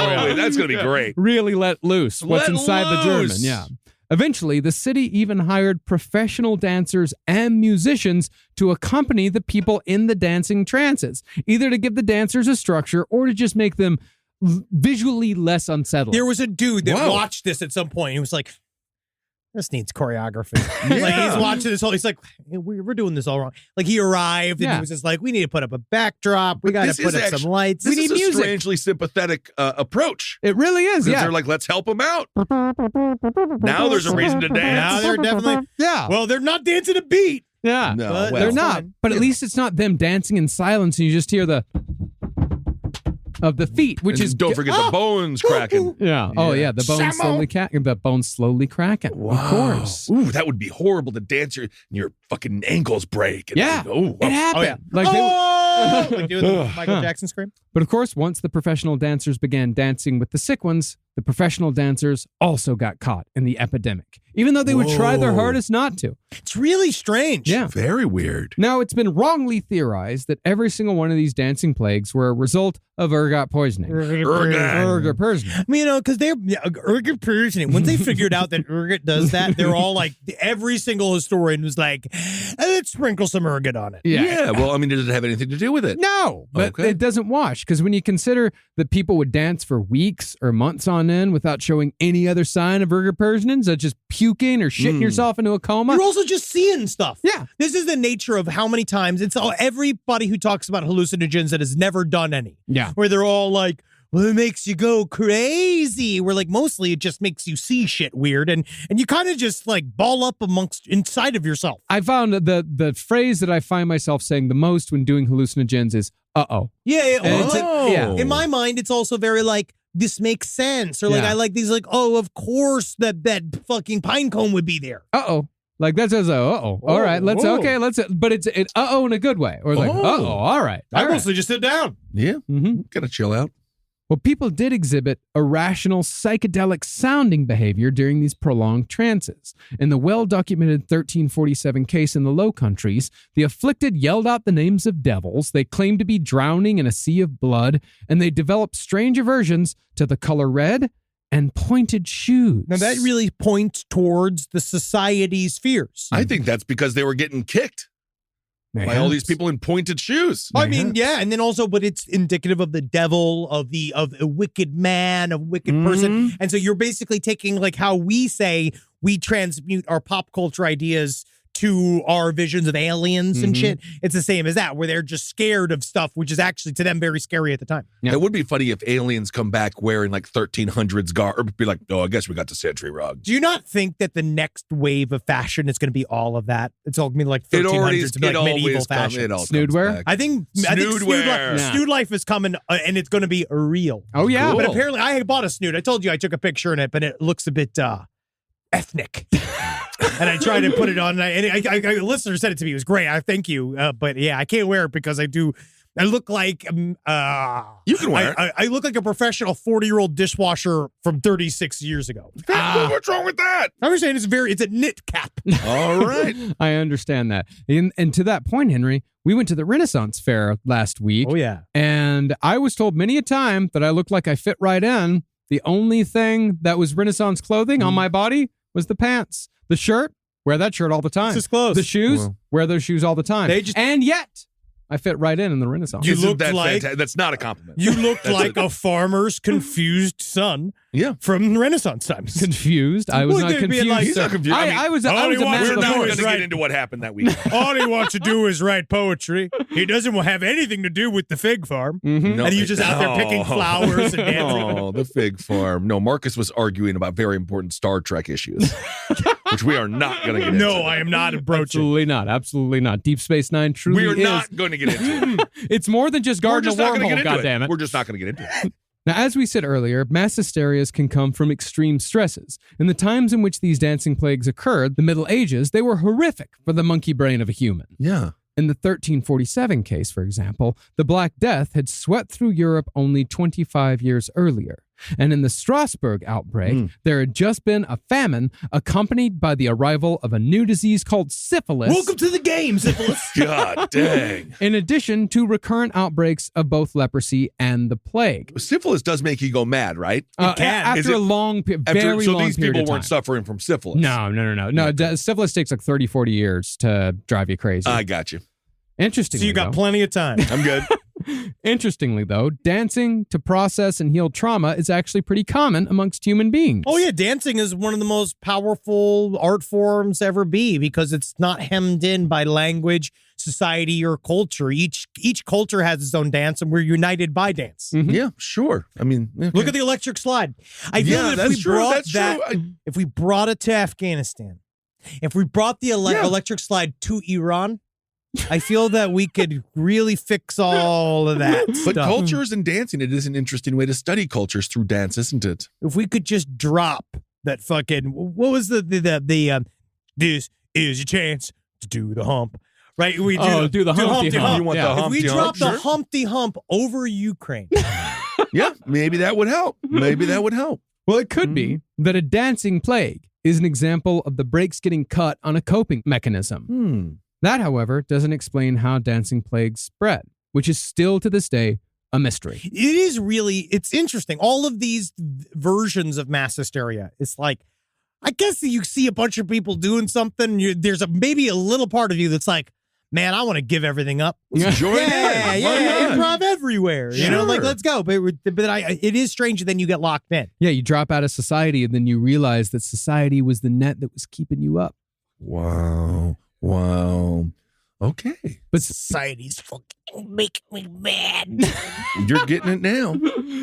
going to be great. Really let loose what's Let inside the German. loose. Yeah. Eventually, the city even hired professional dancers and musicians to accompany the people in the dancing trances, either to give the dancers a structure or to just make them visually less unsettling. There was a dude that Whoa. watched this at some point. He was like, this needs choreography. Like, he's watching this whole, he's like, we're doing this all wrong. Like, he arrived and Yeah. he was just like, we need to put up a backdrop. We got to This put is up some lights. This We is need a music. strangely sympathetic approach. It really is, Because yeah. they're like, let's help them out. Now there's a reason to Now dance. they're definitely, Yeah. well, they're not dancing a beat. Yeah. No, But well, They're not. fine. But at least it's not them dancing in silence and you just hear the of the feet, which and is don't forget the bones cracking. Yeah. Oh yeah, the bones slowly cracking. The bones slowly cracking. Of course. Ooh, that would be horrible to dance your fucking ankles break. And Yeah. Oh, It happened. Like they, Like doing the Michael Jackson scream. but of course, once the professional dancers began dancing with the sick ones, the professional dancers also got caught in the epidemic, even though they would try their hardest not to. It's really strange. Yeah. Very weird. Now, it's been wrongly theorized that every single one of these dancing plagues were a result of ergot poisoning. Ergot poisoning. I mean, because they're ergot poisoning. Once they figured out that ergot does that, they're all like, every single historian was like, let's sprinkle some ergot on it. Yeah. Well, I mean, does it have anything to do with it? No, but it doesn't wash, because when you consider that people would dance for weeks or months on end without showing any other sign of ergot poisoning, such as puking or shitting yourself into a coma. You're also just seeing stuff. Yeah. This is the nature of how many times it's all everybody who talks about hallucinogens that has never done any. Yeah. Where they're all like, well, it makes you go crazy. We're like, mostly it just makes you see shit weird, and you kind of just like ball up inside of yourself. I found the phrase that I find myself saying the most when doing hallucinogens is "uh-oh." Yeah. In my mind, it's also very like, this makes sense, or like I like these like, oh, of course that fucking pine cone would be there. Uh-oh. Like that says, uh-oh. All right, let's but it's uh-oh in a good way, or like uh-oh. All right. I mostly just sit down. Yeah. Gotta chill out. Well, people did exhibit irrational psychedelic sounding behavior during these prolonged trances. In the well-documented 1347 case in the Low Countries, the afflicted yelled out the names of devils, they claimed to be drowning in a sea of blood, and they developed strange aversions to the color red and pointed shoes. Now that really points towards the society's fears. I think that's because they were getting kicked by all these people in pointed shoes. I mean, yeah, and then also, but it's indicative of the devil, of a wicked man, a wicked person. And so you're basically taking like how we say we transmute our pop culture ideas to our visions of aliens and shit. It's the same as that, where they're just scared of stuff, which is actually to them very scary at the time. Yeah. It would be funny if aliens come back wearing like 1300s garb, be like, oh, I guess we got the century rug. Do you not think that the next wave of fashion is going to be all of that? It's all going to be like 1300s, to be like medieval fashion. Snood wear? I think Snood wear. Snood life is coming, and it's going to be real. Oh, yeah. Cool. But apparently, I bought a snood. I told you I took a picture in it, but it looks a bit ethnic. And I tried to put it on, and a listener said it to me. It was great. I thank you. But yeah, I can't wear it because I look like you can wear it. I look like a professional 40-year-old dishwasher from 36 years ago. What's wrong with that? I'm just saying it's a knit cap. All right. I understand that. And to that point, Henry, we went to the Renaissance Fair last week. Oh, yeah. And I was told many a time that I looked like I fit right in. The only thing that was Renaissance clothing on my body was the pants. The shirt, wear that shirt all the time. It's just clothes. The shoes, wear those shoes all the time. And yet, I fit right in the Renaissance. You looked like that's not a compliment. You looked like a farmer's confused son. Yeah, from Renaissance times. Confused? I was not confused. He's not confused. I was a we're not going to right. get into what happened that week. All he wants to do is write poetry. He doesn't have anything to do with the fig farm. No, and you're just out there picking flowers and dancing. Oh, the fig farm. No, Marcus was arguing about very important Star Trek issues, which we are not going to get into. No, I am not approaching. Absolutely not. Deep Space Nine truly is. We are not going to get into it. It's more than just guarding a wormhole, goddammit. We're just not going to get into it. Now, as we said earlier, mass hysterias can come from extreme stresses. In the times in which these dancing plagues occurred, the Middle Ages, they were horrific for the monkey brain of a human. Yeah. In the 1347 case, for example, the Black Death had swept through Europe only 25 years earlier. And in the Strasbourg outbreak, there had just been a famine accompanied by the arrival of a new disease called syphilis. Welcome to the game, syphilis. God dang. In addition to recurrent outbreaks of both leprosy and the plague. Syphilis does make you go mad, right? It can. After a long, very long period of time. So these people weren't suffering from syphilis? No. Okay. Syphilis takes like 30, 40 years to drive you crazy. I got you. Interestingly, so you got plenty of time. I'm good. Interestingly, though, dancing to process and heal trauma is actually pretty common amongst human beings. Oh, yeah. Dancing is one of the most powerful art forms ever be because it's not hemmed in by language, society, or culture. Each culture has its own dance, and we're united by dance. Mm-hmm. Yeah, sure. I mean, okay. Look at the electric slide. I feel that if we brought it to Afghanistan, if we brought the electric slide to Iran, I feel that we could really fix all of that But stuff. cultures and dancing, it is an interesting way to study cultures through dance, isn't it? If we could just drop that fucking, what was the this is your chance to do the hump. Right? We do the Humpty Hump. You want the Humpty If we drop Hump? the Sure. Humpty Hump over Ukraine. Yeah, maybe that would help. Maybe that would help. Well, it could be that a dancing plague is an example of the brakes getting cut on a coping mechanism. That, however, doesn't explain how dancing plagues spread, which is still to this day a mystery. It is really, it's interesting. All of these versions of mass hysteria, it's like, I guess you see a bunch of people doing something, there's maybe a little part of you that's like, man, I want to give everything up. Join in. Yeah, improv everywhere. You know, Sure. like, let's go. But it is strange, then you get locked in. Yeah, you drop out of society and then you realize that society was the net that was keeping you up. Wow. Okay. But Society's fucking making me mad. You're getting it now.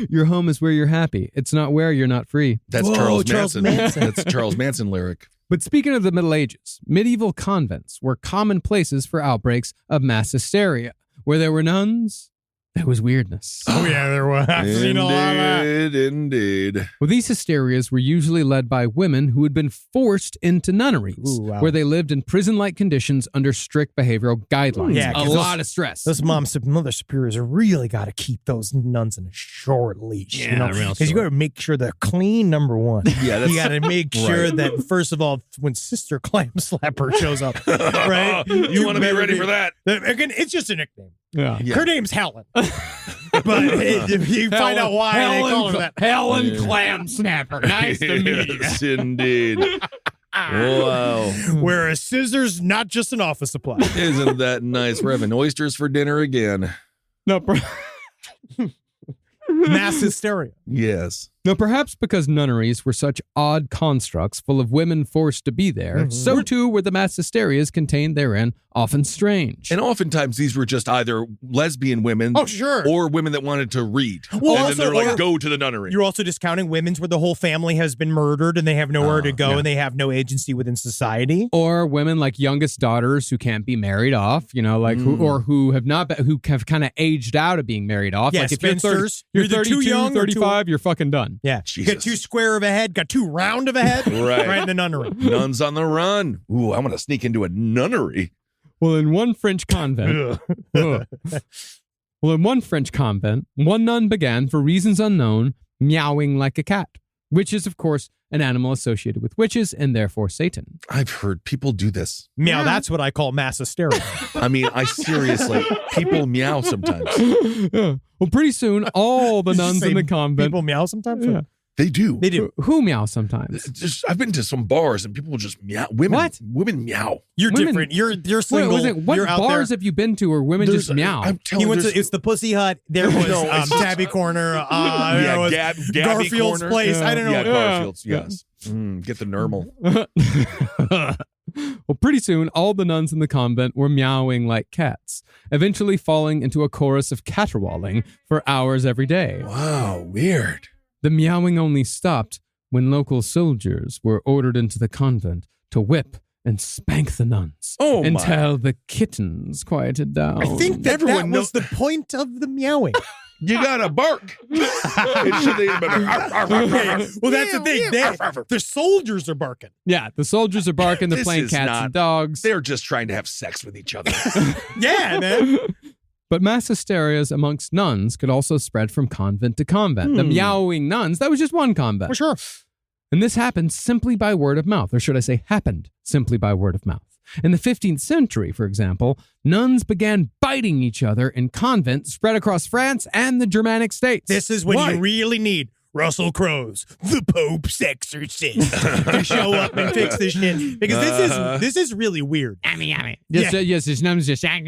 your home is where you're happy. It's not where you're not free. That's Whoa, Charles Charles Manson. Manson. That's Charles Manson lyric. But speaking of the Middle Ages, medieval convents were common places for outbreaks of mass hysteria. Where there were nuns, there was weirdness. Oh, yeah, there was. I've seen a lot of that. Indeed. Well, these hysterias were usually led by women who had been forced into nunneries, Ooh, wow. where they lived in prison-like conditions under strict behavioral guidelines. Yeah, a 'cause lot of stress. Those mother superiors have really got to keep those nuns in a short leash, Yeah, you know, real because you got to make sure they're clean. Number one, Yeah, that's you got to make sure right. that first of all, when Sister Clam Slapper shows up, right? You want to be better ready for that. Again, it's just a nickname. yeah. Yeah. Her name's Helen, but if you find out why they call her that. Helen Clam Snapper. Nice to meet you. Yes, indeed. Wow. Where a scissor's not just an office supply. Isn't that nice? We're having oysters for dinner again. No, Mass hysteria. Yes. Now, perhaps because nunneries were such odd constructs full of women forced to be there, so too were the mass hysterias contained therein often strange. And oftentimes these were just either lesbian women Oh, sure. or women that wanted to read. Well, and also- then they're like, or- go to the nunnery. You're also discounting women's where the whole family has been murdered and they have nowhere to go yeah. and they have no agency within society. Or women like youngest daughters who can't be married off, you know, like who have not been, who have kind of aged out of being married off. Yeah, like if you're 30, spinsters. you're You're either too 32, young or too 35, you're fucking done. Yeah. Jesus. Got too square of a head, got too round of a head. Right. In the nunnery. Nuns on the run. Ooh, I'm going to sneak into a nunnery. Well, in one French convent, Ugh. Well, in one French convent, one nun began, for reasons unknown, meowing like a cat, which is, of course, an animal associated with witches and therefore Satan. I've heard people do this. Meow, that's what I call mass hysteria. I mean, I seriously, people meow sometimes. Yeah. Well, pretty soon, all the Did you nuns say in the convent. People meow sometimes? Yeah. They do. They do. Who meow sometimes? Just, I've been to some bars and people just meow. Women, What? Women meow. You're Women- different. You're Wait, single. what You're out bars there. have you been to where women just meow? I'm He telling went you. to, it's the Pussy Hut. There was No, it's just- Tabby Corner. Yeah, there was Gabby Garfield's Corner. place. I don't know. Yeah, Yeah. Garfield's, yes. Get the normal. Well, pretty soon, all the nuns in the convent were meowing like cats, eventually falling into a chorus of caterwauling for hours every day. Wow, weird. The meowing only stopped when local soldiers were ordered into the convent to whip and spank the nuns Oh, my. until the kittens quieted down. I think that Everyone was the point of the meowing. You gotta bark. It should have been Well, that's the thing. The soldiers are barking. Yeah, the soldiers are barking, they're This playing is cats not- and dogs. They're just trying to have sex with each other. Yeah, man. But mass hysterias amongst nuns could also spread from convent to convent. The meowing nuns, that was just one convent. For sure. And this happened simply by word of mouth, or should I say happened simply by word of mouth. In the 15th century, for example, nuns began biting each other in convents spread across France and the Germanic states. This is when Why? you really need Russell Crowe's The Pope's Exorcist to show up and fix this shit. Because this is really weird. Yes, his nuns just Like,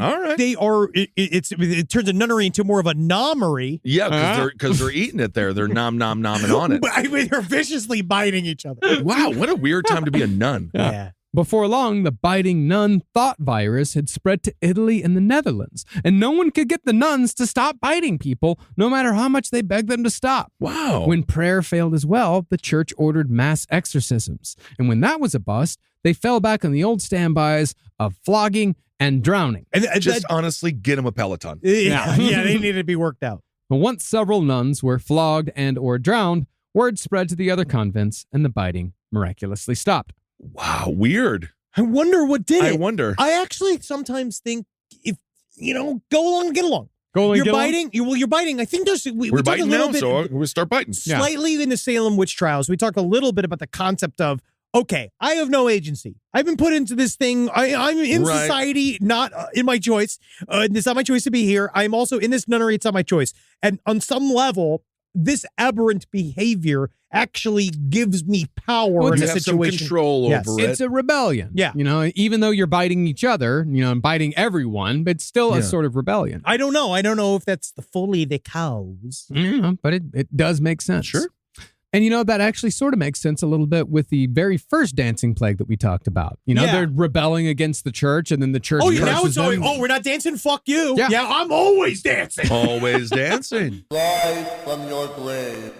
All right. They are. It turns a nunnery into more of a nomery. Yeah, because they're eating it there. They're nomming on it. But I mean, they're viciously biting each other. Wow, what a weird time to be a nun. Yeah. Before long, the biting nun thought virus had spread to Italy and the Netherlands, and no one could get the nuns to stop biting people, no matter how much they begged them to stop. Wow. When prayer failed as well, the church ordered mass exorcisms, and when that was a bust, they fell back on the old standbys of flogging and drowning. And just honestly, get him a Peloton. yeah, they need to be worked out. But once several nuns were flogged and or drowned, word spread to the other convents, and the biting miraculously stopped. Wow, weird. I wonder what did it. I wonder. I actually sometimes think if, go along and get along. You're biting. You're biting. I think We're biting now, so we'll start biting. Slightly in the Salem witch trials, we talk a little bit about the concept of, okay, I have no agency. I've been put into this thing. I'm in society, not in my choice. It's not my choice to be here. I'm also in this nunnery. It's not my choice. And on some level, this aberrant behavior actually gives me power in a situation. Some control over it. It's a rebellion. Yeah. Even though you're biting each other, and biting everyone, but it's still a sort of rebellion. I don't know if that's fully the cause. Yeah, but it does make sense. Sure. And that actually sort of makes sense a little bit with the very first dancing plague that we talked about. They're rebelling against the church, and then the church. Now it's always, we're not dancing. Fuck you. Yeah, I'm always dancing. Always dancing. Rise from your grave.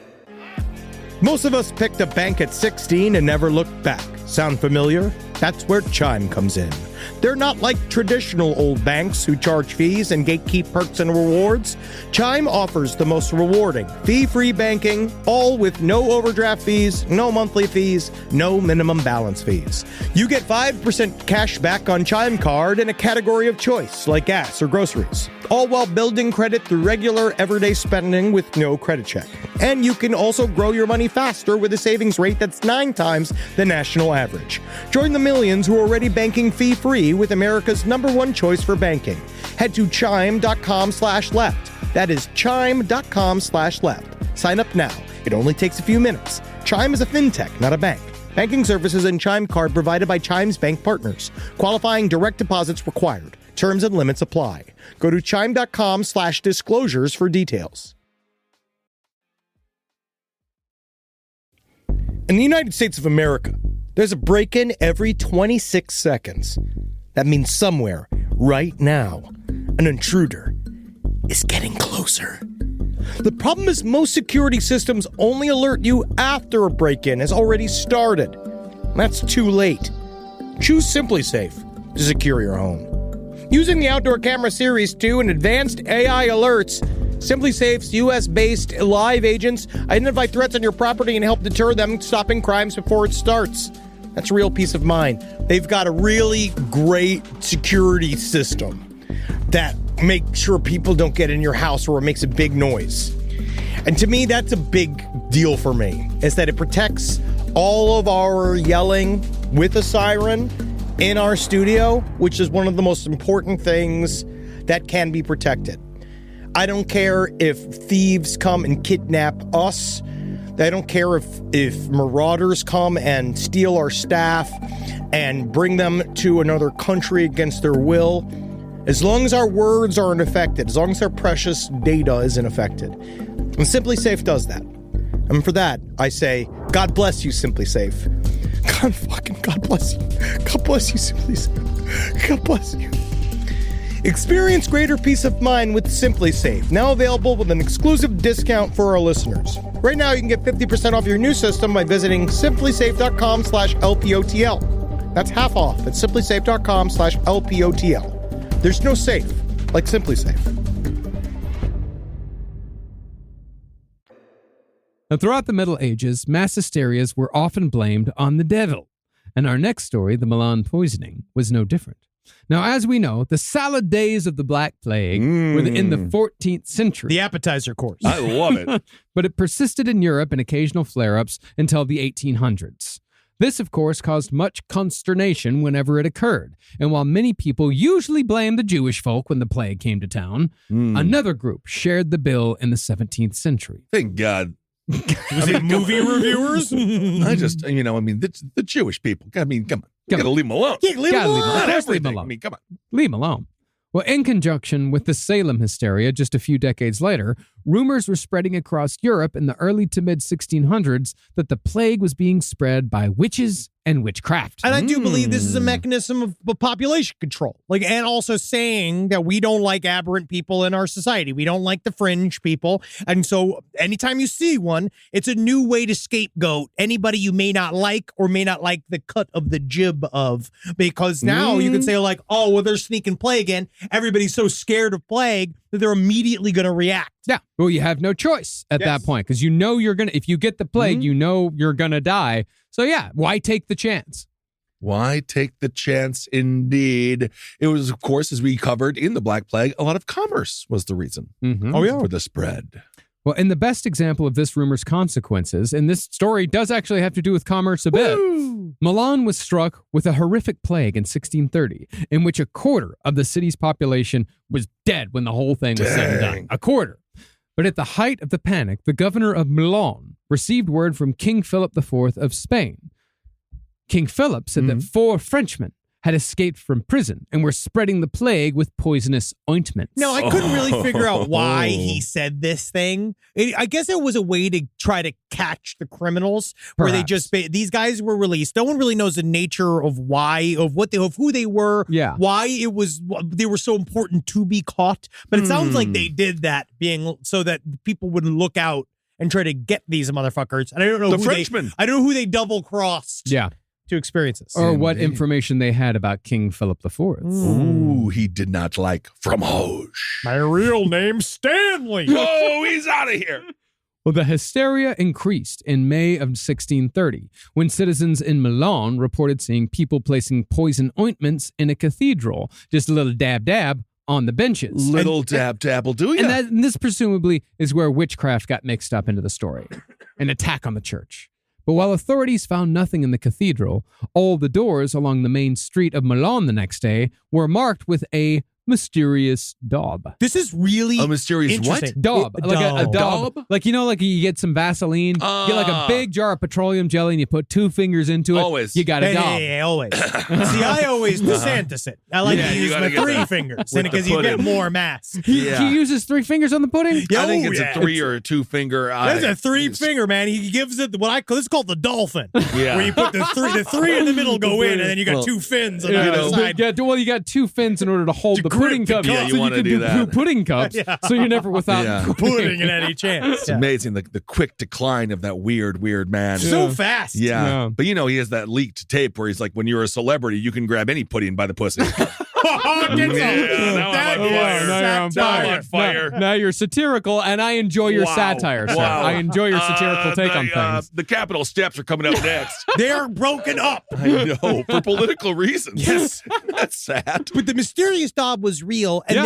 Most of us picked a bank at 16 and never looked back. Sound familiar? That's where Chime comes in. They're not like traditional old banks who charge fees and gatekeep perks and rewards. Chime offers the most rewarding, fee-free banking, all with no overdraft fees, no monthly fees, no minimum balance fees. You get 5% cash back on Chime Card in a category of choice, like gas or groceries, all while building credit through regular, everyday spending with no credit check. And you can also grow your money faster with a savings rate that's 9 times the national average. Join the millions who are already banking fee-free with America's #1 choice for banking. Head to chime.com/left. That is chime.com/left. Sign up now. It only takes a few minutes. Chime is a fintech, not a bank. Banking services and Chime Card provided by Chime's bank partners. Qualifying direct deposits required. Terms and limits apply. Go to chime.com/disclosures for details. In the United States of America, there's a break-in every 26 seconds. That means somewhere, right now, an intruder is getting closer. The problem is most security systems only alert you after a break-in has already started. That's too late. Choose SimpliSafe to secure your home. Using the Outdoor Camera Series 2 and advanced AI alerts, SimpliSafe's U.S.-based live agents identify threats on your property and help deter them, stopping crimes before it starts. That's real peace of mind. They've got a really great security system that makes sure people don't get in your house or it makes a big noise. And to me, that's a big deal for me, is that it protects all of our yelling with a siren in our studio, which is one of the most important things that can be protected. I don't care if thieves come and kidnap us. I don't care if marauders come and steal our staff and bring them to another country against their will. As long as our words aren't affected, as long as our precious data isn't affected. And SimpliSafe does that. And for that, I say, God bless you, SimpliSafe. God bless you. God bless you, SimpliSafe. God bless you. Experience greater peace of mind with SimpliSafe, now available with an exclusive discount for our listeners. Right now, you can get 50% off your new system by visiting simplisafe.com/LPOTL. That's half off at simplisafe.com/LPOTL. There's no safe like SimpliSafe. Now, throughout the Middle Ages, mass hysterias were often blamed on the devil. And our next story, the Milan poisoning, was no different. Now, as we know, the salad days of the Black Plague were in the 14th century. The appetizer course. I love it. But it persisted in Europe in occasional flare-ups until the 1800s. This, of course, caused much consternation whenever it occurred. And while many people usually blamed the Jewish folk when the plague came to town, another group shared the bill in the 17th century. Thank God. Movie reviewers? The Jewish people. I mean, come on. You gotta leave them alone. Yeah, leave them alone. Not Leave everything. them alone. I mean, come on. Leave them alone. Well, in conjunction with the Salem hysteria just a few decades later, rumors were spreading across Europe in the early to mid 1600s that the plague was being spread by witches and witchcraft. And I do believe this is a mechanism of population control. And also saying that we don't like aberrant people in our society. We don't like the fringe people. And so anytime you see one, it's a new way to scapegoat anybody you may not like or may not like the cut of the jib of. Because now you can say they're sneaking plague in. Everybody's so scared of plague that they're immediately going to react. Yeah. Well, you have no choice at that point because if you get the plague, you know you're going to die. So yeah, why take the chance? Why take the chance? Indeed. It was, of course, as we covered in the Black Plague, a lot of commerce was the reason for the spread. Well, and the best example of this rumor's consequences, and this story does actually have to do with commerce a bit. Milan was struck with a horrific plague in 1630, in which a quarter of the city's population was dead when the whole thing was said and done. A quarter. But at the height of the panic, the governor of Milan received word from King Philip IV of Spain. King Philip said that 4 Frenchmen had escaped from prison and were spreading the plague with poisonous ointments. No, I couldn't really figure out why he said this thing. I guess it was a way to try to catch the criminals, where they just these guys were released. No one really knows the nature of why, of who they were, why they were so important to be caught. But it sounds like they did that being so that people would look out and try to get these motherfuckers. And I don't know I don't know who they double crossed. Yeah. To experience this. Or what information they had about King Philip IV. Ooh, he did not like fromage. My real name's Stanley. Oh, he's out of here. Well, the hysteria increased in May of 1630 when citizens in Milan reported seeing people placing poison ointments in a cathedral, just a little dab on the benches. Little dab will do ya. And this presumably is where witchcraft got mixed up into the story. An attack on the church. But while authorities found nothing in the cathedral, all the doors along the main street of Milan the next day were marked with a mysterious daub. This is really a mysterious what? Daub. Like a daub. Like, like you get some Vaseline, you get like a big jar of petroleum jelly and you put 2 fingers into it. Always. You got a daub. Hey, always. See, I always DeSantis it. I like to use my 3 fingers because you get more mass. He uses 3 fingers on the pudding? I think it's a 3 or a 2 finger. That's a 3 finger, man. He gives it what I call, this is called the dolphin. Yeah. Where you put the 3 in the middle go in and then you got 2 fins on the other side. You got 2 fins in order to hold the pudding cup. Yeah, you want to do that. Pudding cups, so you're never without pudding in any chance. It's amazing the quick decline of that weird man. So fast. Yeah. But he has that leaked tape where he's like, when you're a celebrity, you can grab any pudding by the pussy. Now I'm on fire. Now you're satirical, and I enjoy your satire, sir. I enjoy your satirical take on things. The Capitol steps are coming up next. They're broken up. I know, for political reasons. Yes. That's sad. But the mysterious daub was real, and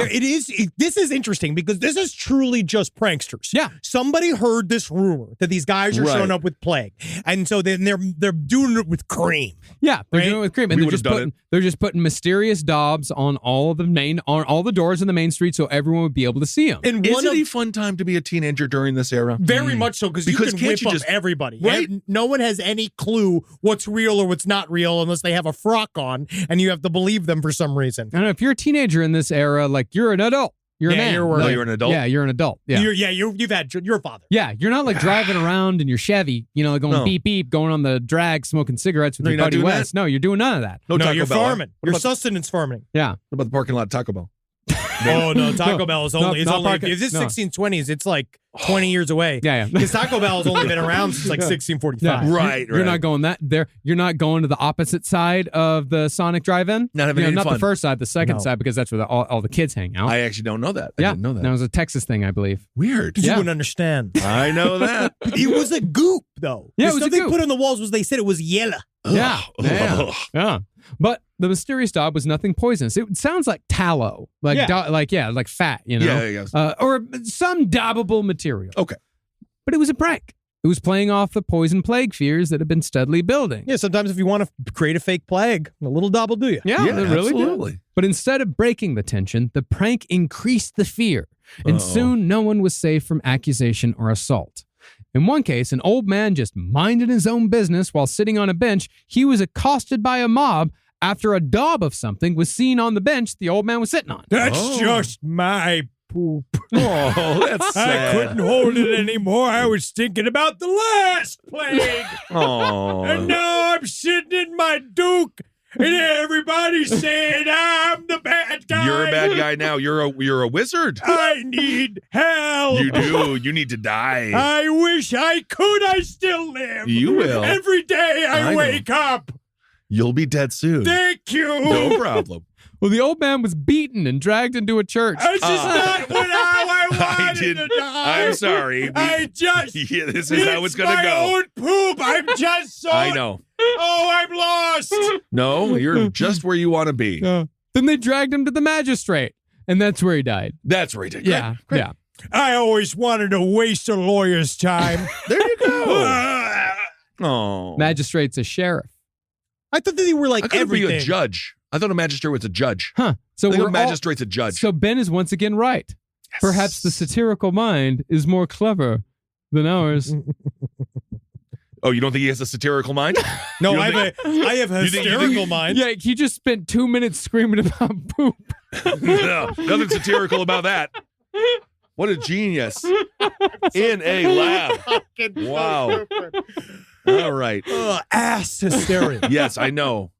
this is interesting because this is truly just pranksters. Yeah. Somebody heard this rumor that these guys are showing up with plague, and so then they're doing it with cream. Yeah, they're doing it with cream, and they're just putting mysterious daubs on all the doors in the main street, so everyone would be able to see them. And is it a fun time to be a teenager during this era? Very much so, because you can whip up everybody. Right? No one has any clue what's real or what's not real unless they have a frock on, and you have to believe them for some reason. I don't know, if you're a teenager in this era, like, you're an adult. You're a man. You're an adult. Yeah, you're an adult. Yeah, you're a father. Yeah, you're not like driving around in your Chevy, like going beep beep, going on the drag, smoking cigarettes with your buddy Wes. No, you're doing none of that. No, you're farming. You're sustenance farming. Yeah. What about the parking lot Taco Bell? Oh no, Taco Bell is only. If it's 1620s, it's like 20 years away. Yeah. Because Taco Bell has only been around since like 1645. Yeah. Right. You're not going there. You're not going to the opposite side of the Sonic Drive-In. Not having any not fun. The first side, the second side, because that's where all the kids hang out. I actually don't know that. I didn't know that. That was a Texas thing, I believe. Weird. You wouldn't understand. I know that. It was a goop, though. Yeah, the stuff they put on the walls was they said it was yellow. Yeah. But the mysterious daub was nothing poisonous. It sounds like tallow, like fat, or some daubable material. Okay, but it was a prank. It was playing off the poison plague fears that had been steadily building. Yeah, sometimes if you want to create a fake plague, a little daub will do you. Yeah, they really absolutely. Do. But instead of breaking the tension, the prank increased the fear, and soon no one was safe from accusation or assault. In one case, an old man just minded his own business while sitting on a bench. He was accosted by a mob after a daub of something was seen on the bench the old man was sitting on. That's just my poop. Oh, that's sad. I couldn't hold it anymore. I was thinking about the last plague. And now I'm sitting in my Duke. And everybody's saying I'm the bad guy. You're a bad guy now. You're a wizard. I need help. You do. You need to die. I wish I could. I still live. You will. Every day I wake up. You'll be dead soon. Thank you. No problem. Well, the old man was beaten and dragged into a church. This is not what I wanted to die. I'm sorry. Yeah, this is how it's going to go. my own poop. I'm just so... I know. Oh, I'm lost. No, you're just where you want to be. Then they dragged him to the magistrate, and that's where he died. That's where he did. Yeah, Great. yeah. I always wanted to waste a lawyer's time. There you go. Oh. Magistrate's a sheriff. I thought that they were like I could everything. be a judge. I thought a magistrate was a judge. Huh. So I think we're a magistrate's a judge. So Ben is once again right. Yes. Perhaps the satirical mind is more clever than ours. Oh, you don't think he has a satirical mind? No, You I don't have a hysterical mind. Yeah, he just spent 2 minutes screaming about poop. No, nothing satirical about that. What a genius. In a lab. Wow. All right. Ass hysteria. Yes, I know.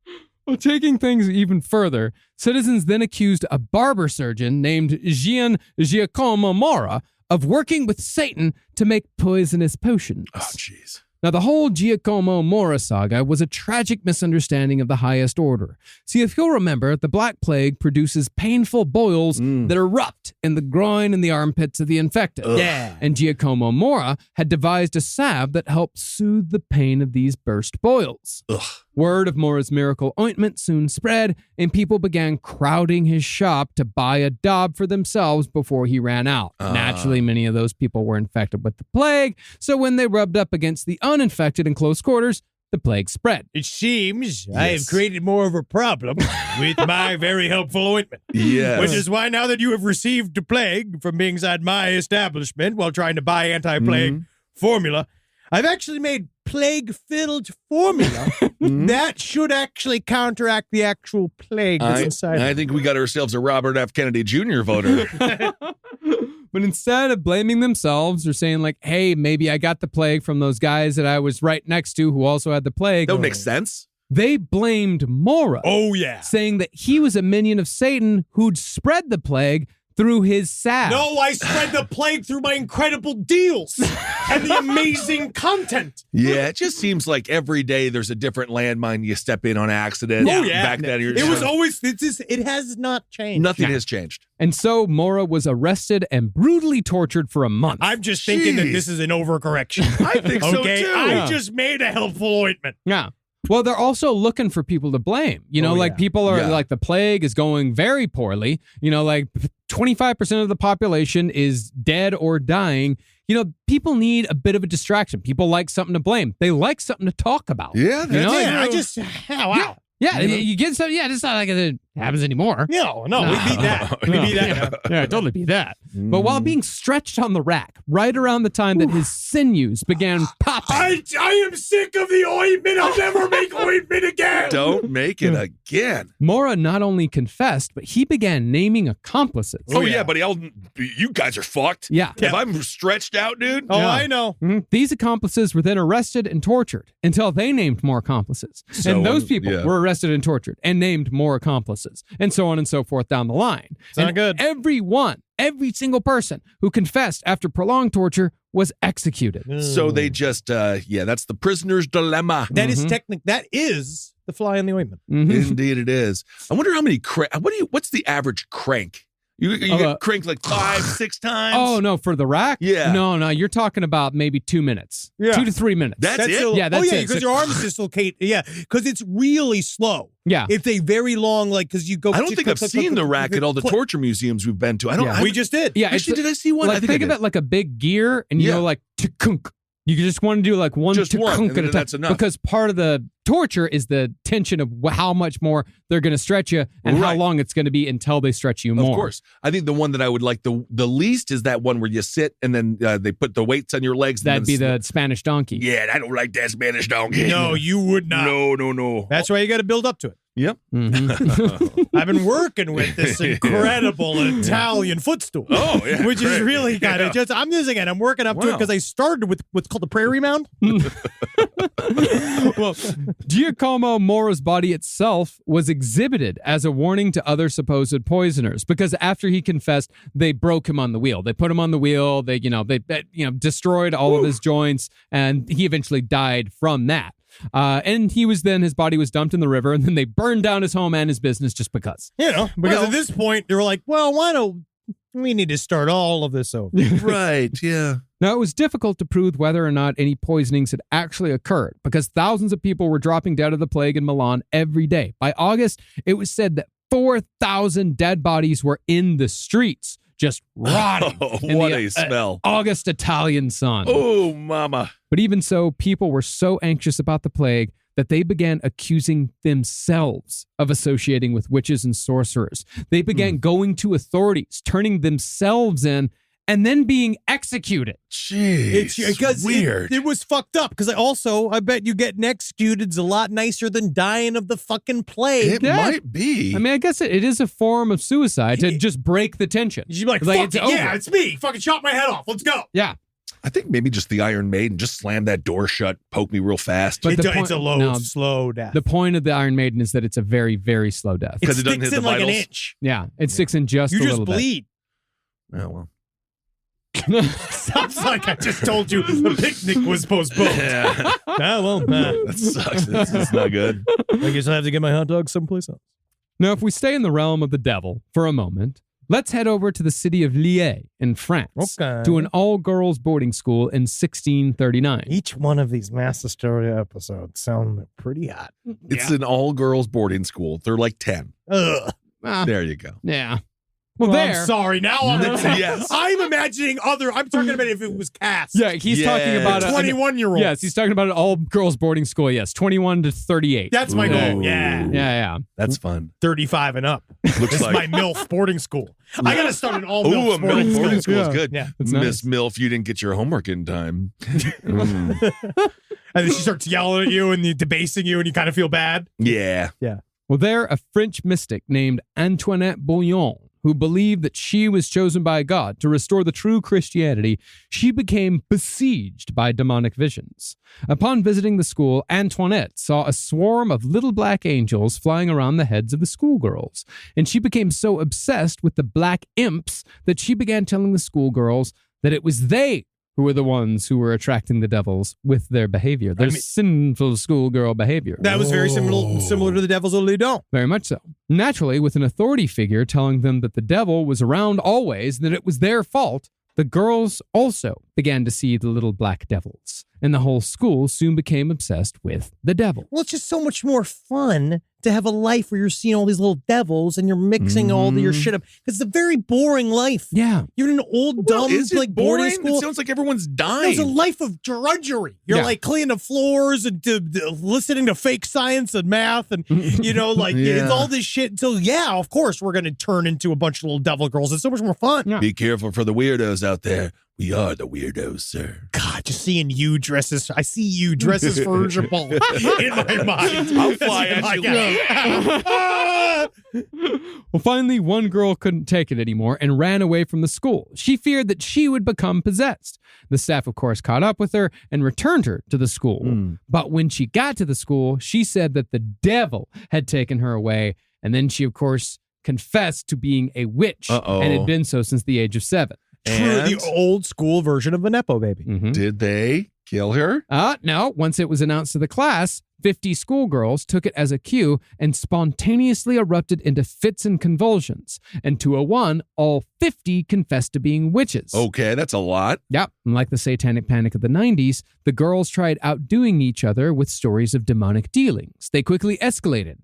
Well, taking things even further, citizens then accused a barber surgeon named Giacomo Mora of working with Satan to make poisonous potions. Oh, jeez. Now, the whole Giacomo Mora saga was a tragic misunderstanding of the highest order. See, if you'll remember, the Black Plague produces painful boils that erupt in the groin and the armpits of the infected. Yeah. And Giacomo Mora had devised a salve that helped soothe the pain of these burst boils. Ugh. Word of Mora's miracle ointment soon spread, and people began crowding his shop to buy a daub for themselves before he ran out. Naturally, many of those people were infected with the plague, so when they rubbed up against the uninfected in close quarters, the plague spread. It seems I have created more of a problem with my very helpful ointment. Yes. Which is why now that you have received the plague from being inside my establishment while trying to buy anti-plague formula, I've actually made plague-filled formula that should actually counteract the actual plague that's inside. I think we got ourselves a Robert F. Kennedy Jr. voter. But instead of blaming themselves or saying like, hey, maybe I got the plague from those guys that I was right next to who also had the plague, That would make sense. they blamed Mora, Oh, yeah. saying that he was a minion of Satan who'd spread the plague through his salve. No, I spread the plague through my incredible deals and the amazing content. Yeah, it just seems like every day there's a different landmine you step in on accident. Oh, yeah. Back then, It was always, it has not changed. nothing has changed. And so Mora was arrested and brutally tortured for a month. I'm just thinking that Jeez. this is an overcorrection. I think so, Okay, too. I just made a helpful ointment. Yeah. Well, they're also looking for people to blame. You know, like people are like the plague is going very poorly. You know, like 25% of the population is dead or dying. You know, people need a bit of a distraction. People like something to blame. They like something to talk about. Yeah, You know, Yeah, like- I just, wow. Yeah, you get some. Yeah, it's not like it happens anymore. No, we beat that. We beat that. Yeah, totally be that. But while being stretched on the rack, right around the time that his sinews began popping, I am sick of the ointment. I'll never make ointment again. Don't make it again. Mora not only confessed, but he began naming accomplices. Oh, yeah, buddy. You guys are fucked. Yeah. If I'm stretched out, dude. Oh, I know. Mhm. These accomplices were then arrested and tortured until they named more accomplices. So, and those people yeah. were arrested and tortured and named more accomplices, and so on and so forth down the line. not And good. every single person who confessed after prolonged torture was executed. So they just, that's the prisoner's dilemma. That is that is the fly in the ointment. Mhm. Indeed, it is. I wonder how many what's the average crank? You get cranked like 5-6 times. Oh, no, for the rack? Yeah. No, you're talking about maybe 2 minutes. Yeah. 2 to 3 minutes. That's it? still- Yeah, that's it. because your arms dislocate. Yeah, because it's really slow. Yeah. It's a very long, like, because you go. I don't think I've seen the rack at all the torture. torture museums we've been to. I don't. Yeah. We just did. Yeah, Actually, it's- did I see one? Like, I think I of did. it like a big gear, and you Yeah. know, like tukunk. You just want to do like one Just one, tukunk and at a then time, that's enough. because part of the torture is the tension of how much more they're going to stretch you and how Right. long it's going to be until they stretch you more. Of course. I think the one that I would like the least is that one where you sit and then they put the weights on your legs. That'd and be then the Spanish donkey. Yeah, I don't like that Spanish donkey. No, you would not. No. That's why you got to build up to it. Yep. Mhm. I've been working with this incredible Italian footstool. Oh, yeah, Which is great. really kind of just, I'm using it. I'm working up to it Wow. because I started with what's called the prairie mound. Well, Giacomo Mora's body itself was exhibited as a warning to other supposed poisoners, because after he confessed, they broke him on the wheel. They put him on the wheel. They destroyed all of his joints, and he eventually died from that. And his body was dumped in the river, and then they burned down his home and his business just because. Because at this point, they were like, well, why don't we need to start all of this over? Right, yeah. Now, it was difficult to prove whether or not any poisonings had actually occurred because thousands of people were dropping dead of the plague in Milan every day. By August, it was said that 4,000 dead bodies were in the streets, just rotting. What a smell. August Italian sun. Oh, mama. But even so, people were so anxious about the plague that they began accusing themselves of associating with witches and sorcerers. They began going to authorities, turning themselves in, and then being executed. Jeez, Because weird. It was fucked up. Because I bet you getting executed is a lot nicer than dying of the fucking plague. It might be. I mean, I guess it is a form of suicide to just break the tension. You'd be like, it's over. yeah, it's me. Fucking chop my head off. Let's go. Yeah. I think maybe just the Iron Maiden just slammed that door shut, poke me real fast. But It's a slow death. The point of the Iron Maiden is that it's a very, very slow death. Because it doesn't sticks hit in the like vitals. an inch. Yeah, it sticks in just You a just little bleed. Oh, well. Sounds like I just told you the picnic was postponed. Yeah. That sucks. This is not good. I guess I have to get my hot dog someplace else. Now, if we stay in the realm of the devil for a moment, let's head over to the city of Liège in France to an all-girls boarding school in 1639. Each one of these Mass Hysteria episodes sound pretty hot. It's an all-girls boarding school. They're like 10. Ugh. There you go. Yeah. Well, there. I'm sorry. Now Yes. I'm imagining I'm talking about if it was cast. Yeah, he's talking about a 21-year-old. Yes, he's talking about an all-girls boarding school. Yes, 21 to 38. That's my goal. Ooh. Yeah. That's fun. 35 and up. Looks It's like my MILF boarding school. I got to start an all Ooh, MILF a MILF boarding school is Yeah. good. Yeah. That's Miss nice. MILF, you didn't get your homework in time. And then she starts yelling at you and debasing you and you kind of feel bad. Yeah. Well, there, a French mystic named Antoinette Bouillon, who believed that she was chosen by God to restore the true Christianity, she became besieged by demonic visions. Upon visiting the school, Antoinette saw a swarm of little black angels flying around the heads of the schoolgirls, and she became so obsessed with the black imps that she began telling the schoolgirls that it was they who were the ones who were attracting the devils with their behavior, their sinful schoolgirl behavior. That was very similar to the Devil's Lidon. Very much so. Naturally, with an authority figure telling them that the devil was around always, that it was their fault, the girls also began to see the little black devils, and the whole school soon became obsessed with the devil. Well, it's just so much more fun to have a life where you're seeing all these little devils and you're mixing all your shit up. Because it's a very boring life. Yeah. You're in an old, dumb, Is it like boarding boring? school. It sounds like everyone's dying. There's a life of drudgery. You're Yeah. like cleaning the floors and listening to fake science and math and, it's all this shit. So, of course, we're going to turn into a bunch of little devil girls. It's so much more fun. Yeah. Be careful for the weirdos out there. We are the weirdos, sir. God, just seeing you dresses. I see you dresses for Japal in my mind. I'll fly at you. Well, finally, one girl couldn't take it anymore and ran away from the school. She feared that she would become possessed. The staff, of course, caught up with her and returned her to the school. But when she got to the school, she said that the devil had taken her away. And then she, of course, confessed to being a witch and had been so since the age of 7. And the old school version of a Nepo baby. did they kill her? No. Once it was announced to the class, 50 schoolgirls took it as a cue and spontaneously erupted into fits and convulsions. And 201, all 50 confessed to being witches. Okay, that's a lot. Yep. And like the satanic panic of the 90s, the girls tried outdoing each other with stories of demonic dealings. They quickly escalated.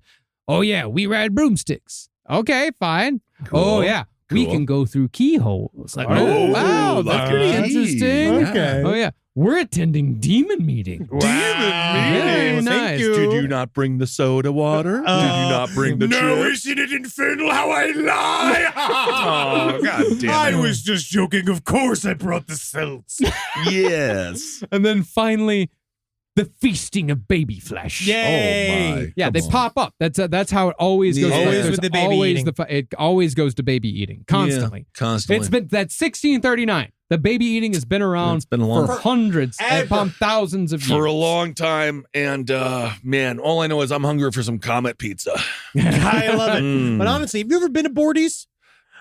Oh, yeah, we ride broomsticks. Okay, fine. Cool. Oh, yeah. We Cool. can go through keyholes. Like, Oh, wow, that's pretty lucky. interesting. Okay. Oh, yeah. We're attending demon meeting. Very nice. Thank you. Did you not bring the soda water? Did you not bring the chips? Isn't it infernal how I lie? Oh, God damn it. I was just joking. Of course I brought the cells. Yes. And then finally, the feasting of baby flesh. Yay. Oh, my. Yeah, Come they on. pop up. That's how it always goes. Yeah. Always There's with the baby always eating. it always goes to baby eating constantly. Yeah, constantly. It's been that's 1639. The baby eating has been around It's been a long for hundreds Ever. upon thousands of years. for a long time. And man, all I know is I'm hungry for some Comet pizza. I love it. Mm. But honestly, have you ever been to Boardies?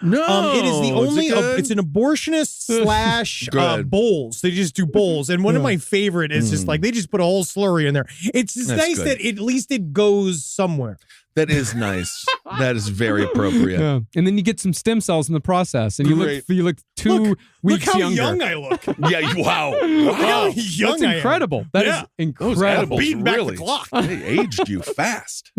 No, it is the only. is it good? It's an abortionist slash Good. bowls. They just do bowls, and one of my favorite is just like they just put a whole slurry in there. It's just That's nice good. that at least it goes somewhere. That is nice. That is very appropriate. Yeah. And then you get some stem cells in the process, and you Great. look 2 Look weeks how younger. young I look. Yeah, wow. Look how Wow. young That's I am. incredible. That is Yeah. Those incredible. edibles Beating back the really clock. they aged you fast.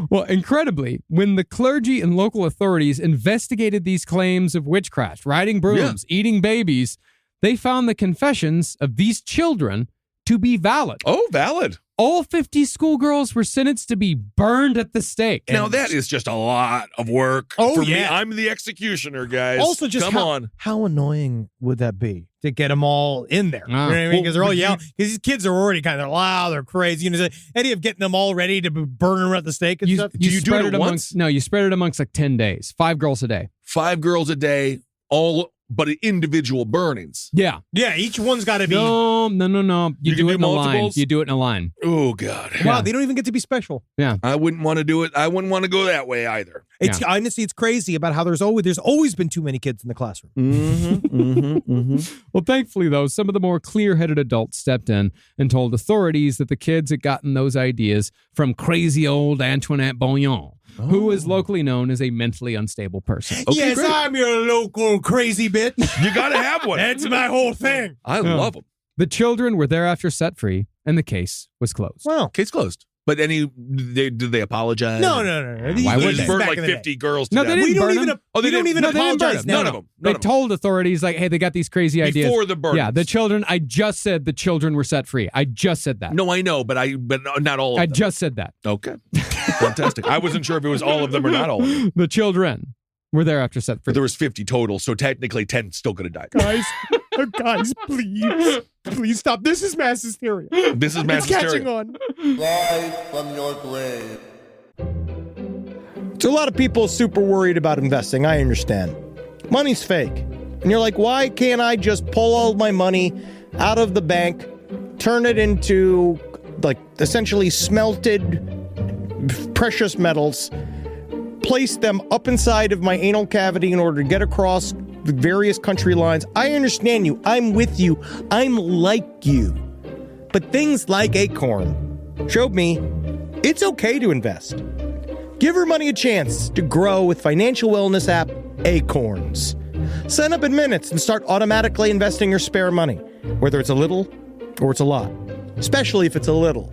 Well, incredibly, when the clergy and local authorities investigated these claims of witchcraft, riding brooms, eating babies, they found the confessions of these children to be valid. Oh, valid. All 50 schoolgirls were sentenced to be burned at the stake. Now that is just a lot of work. Oh, for yeah. me. I'm the executioner, guys. Also, just come on. how annoying would that be to get them all in there? You know what I mean? Well, Because they're all would you- yelling. Because these kids are already kind of loud, they're crazy. You know, the idea of getting them all ready to burn them at the stake and stuff. Do you do spread it at amongst, once? No, you spread it amongst like 10 days. 5 girls a day. 5 girls a day, all but individual burnings. Yeah. Yeah, each one's got to be. No. You You do can it do in a line. multiples? You do it in a line. Oh God. Wow, Yeah. they don't even get to be special. I wouldn't want to do it. I wouldn't want to go that way either. It's honestly, it's crazy about how there's always been too many kids in the classroom. Well, thankfully, though, some of the more clear-headed adults stepped in and told authorities that the kids had gotten those ideas from crazy old Antoinette Bouillon, who was locally known as a mentally unstable person. Okay, yes, great. I'm your local crazy bitch. You got to have one. That's my whole thing. I love them. The children were thereafter set free, and the case was closed. Wow. Case closed. But did they apologize? No. Why They would just they? burned Back like in the day. 50 girls to No, death. they didn't We don't burn even. them. Oh, they we don't didn't- even No, they didn't burn apologize them. now. None of them. They told authorities, like, hey, they got these crazy ideas. Before the burnings. Yeah, the children, I just said the children were set free. I just said that. No, I know, but not all of I them. just said that. Okay. Fantastic. I wasn't sure if it was all of them or not all of them. The children were thereafter set free. But there was 50 total, so technically 10 still could have died. Guys, please stop. This is mass hysteria. This is mass It's catching hysteria. on. Rise from your grave. So a lot of people are super worried about investing. I understand. Money's fake. And you're like, why can't I just pull all my money out of the bank, turn it into like essentially smelted precious metals, place them up inside of my anal cavity in order to get across the various country lines? I understand you. I'm with you. I'm like you. But things like Acorn showed me it's okay to invest. Give your money a chance to grow with financial wellness app Acorns. Sign up in minutes and start automatically investing your spare money, whether it's a little or it's a lot, especially if it's a little.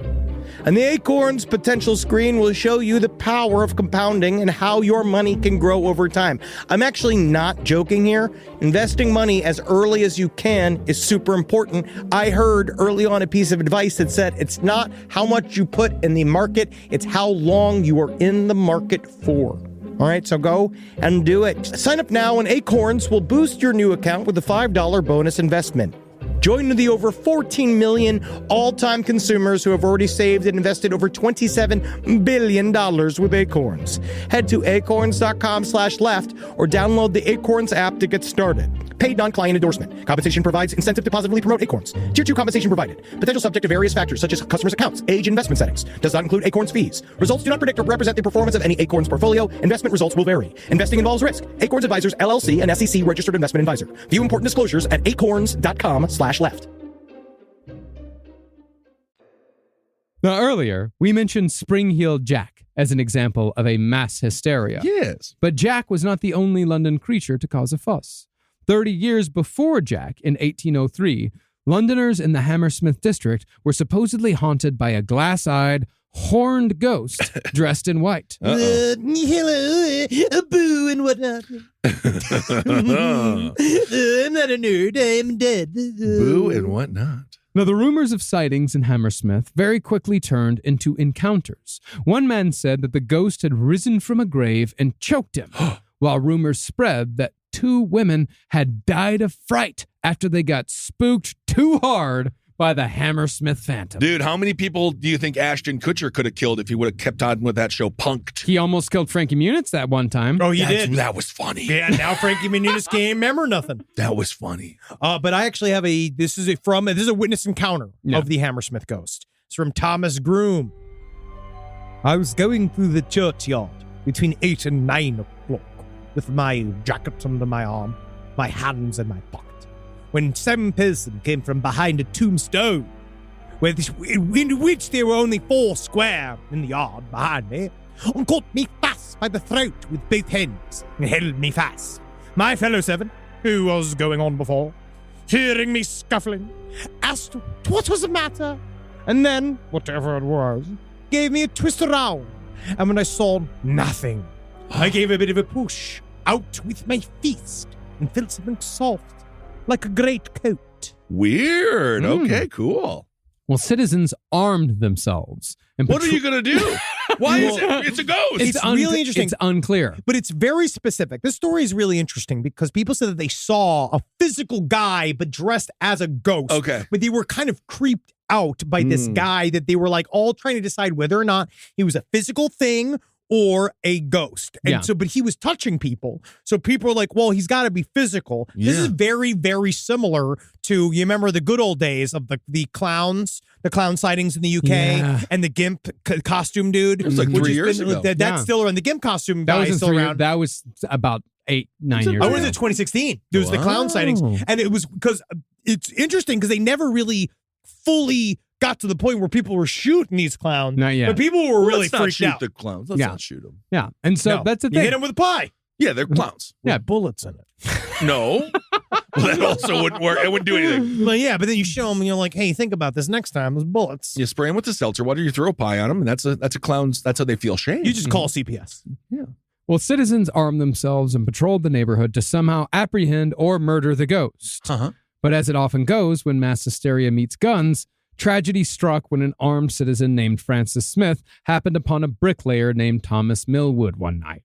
And the Acorns potential screen will show you the power of compounding and how your money can grow over time. I'm actually not joking here. Investing money as early as you can is super important. I heard early on a piece of advice that said it's not how much you put in the market, it's how long you are in the market for. All right, so go and do it. Sign up now and Acorns will boost your new account with a $5 bonus investment. Join the over 14 million all-time consumers who have already saved and invested over $27 billion with Acorns. Head to acorns.com/left or download the Acorns app to get started. Paid non-client endorsement. Compensation provides incentive to positively promote Acorns. Tier 2 compensation provided. Potential subject to various factors such as customers' accounts, age, and investment settings. Does not include Acorns fees. Results do not predict or represent the performance of any Acorns portfolio. Investment results will vary. Investing involves risk. Acorns Advisors, LLC, an SEC registered investment advisor. View important disclosures at acorns.com/left. Now, earlier, we mentioned Spring-Heeled Jack as an example of a mass hysteria. Yes. But Jack was not the only London creature to cause a fuss. 30 years before Jack, in 1803, Londoners in the Hammersmith district were supposedly haunted by a glass-eyed, horned ghost dressed in white. Hello, boo and whatnot. I'm not a nerd. I'm dead. Boo and whatnot. Now, the rumors of sightings in Hammersmith very quickly turned into encounters. One man said that the ghost had risen from a grave and choked him, while rumors spread that 2 women had died of fright after they got spooked too hard by the Hammersmith Phantom. Dude, how many people do you think Ashton Kutcher could have killed if he would have kept on with that show Punked? He almost killed Frankie Muniz that one time. Oh, you did? That was funny. Yeah, now Frankie Muniz can't remember nothing. That was funny. But I actually have this is a witness encounter of the Hammersmith ghost. It's from Thomas Groom. I was going through the churchyard between 8 and 9 o'clock with my jacket under my arm, my hands in my pocket, when some person came from behind a tombstone, in which there were only 4 square in the yard behind me, and caught me fast by the throat with both hands, and held me fast. My fellow servant, who was going on before, hearing me scuffling, asked what was the matter, and then, whatever it was, gave me a twist around, and when I saw nothing, I gave a bit of a push out with my fist and felt something soft, like a great coat. Weird. Okay, cool. Well, citizens armed themselves. And What are you going to do? Why is it? It's a ghost. It's really interesting. It's unclear. But it's very specific. This story is really interesting because people said that they saw a physical guy but dressed as a ghost. Okay. But they were kind of creeped out by this guy that they were like all trying to decide whether or not he was a physical thing or a ghost. And so, but he was touching people. So people are like, well, he's got to be physical. This is very, very similar to, you remember the good old days of the clowns, the clown sightings in the UK and the GIMP costume dude. It was like 3 years ago. That's still around. The GIMP costume guy is still around. That was about 8, 9 years ago. Oh, was it 2016? There was the clown sightings. And it was because it's interesting because they never really fully got to the point where people were shooting these clowns. Not yet. But people were really Let's not freaked shoot out. the clowns. Let's not shoot them. Yeah. And so that's the thing. You hit them with a pie. Yeah, they're clowns. Yeah. Bullets in it. No. Well, that also wouldn't work. It wouldn't do anything. But then you show them and you're like, hey, think about this next time. There's bullets. You spray them with the seltzer water, you throw a pie on them, and that's a clown's, that's how they feel shame. You just call CPS. Yeah. Well, citizens armed themselves and patrolled the neighborhood to somehow apprehend or murder the ghost. Uh-huh. But as it often goes when mass hysteria meets guns, tragedy struck when an armed citizen named Francis Smith happened upon a bricklayer named Thomas Millwood one night.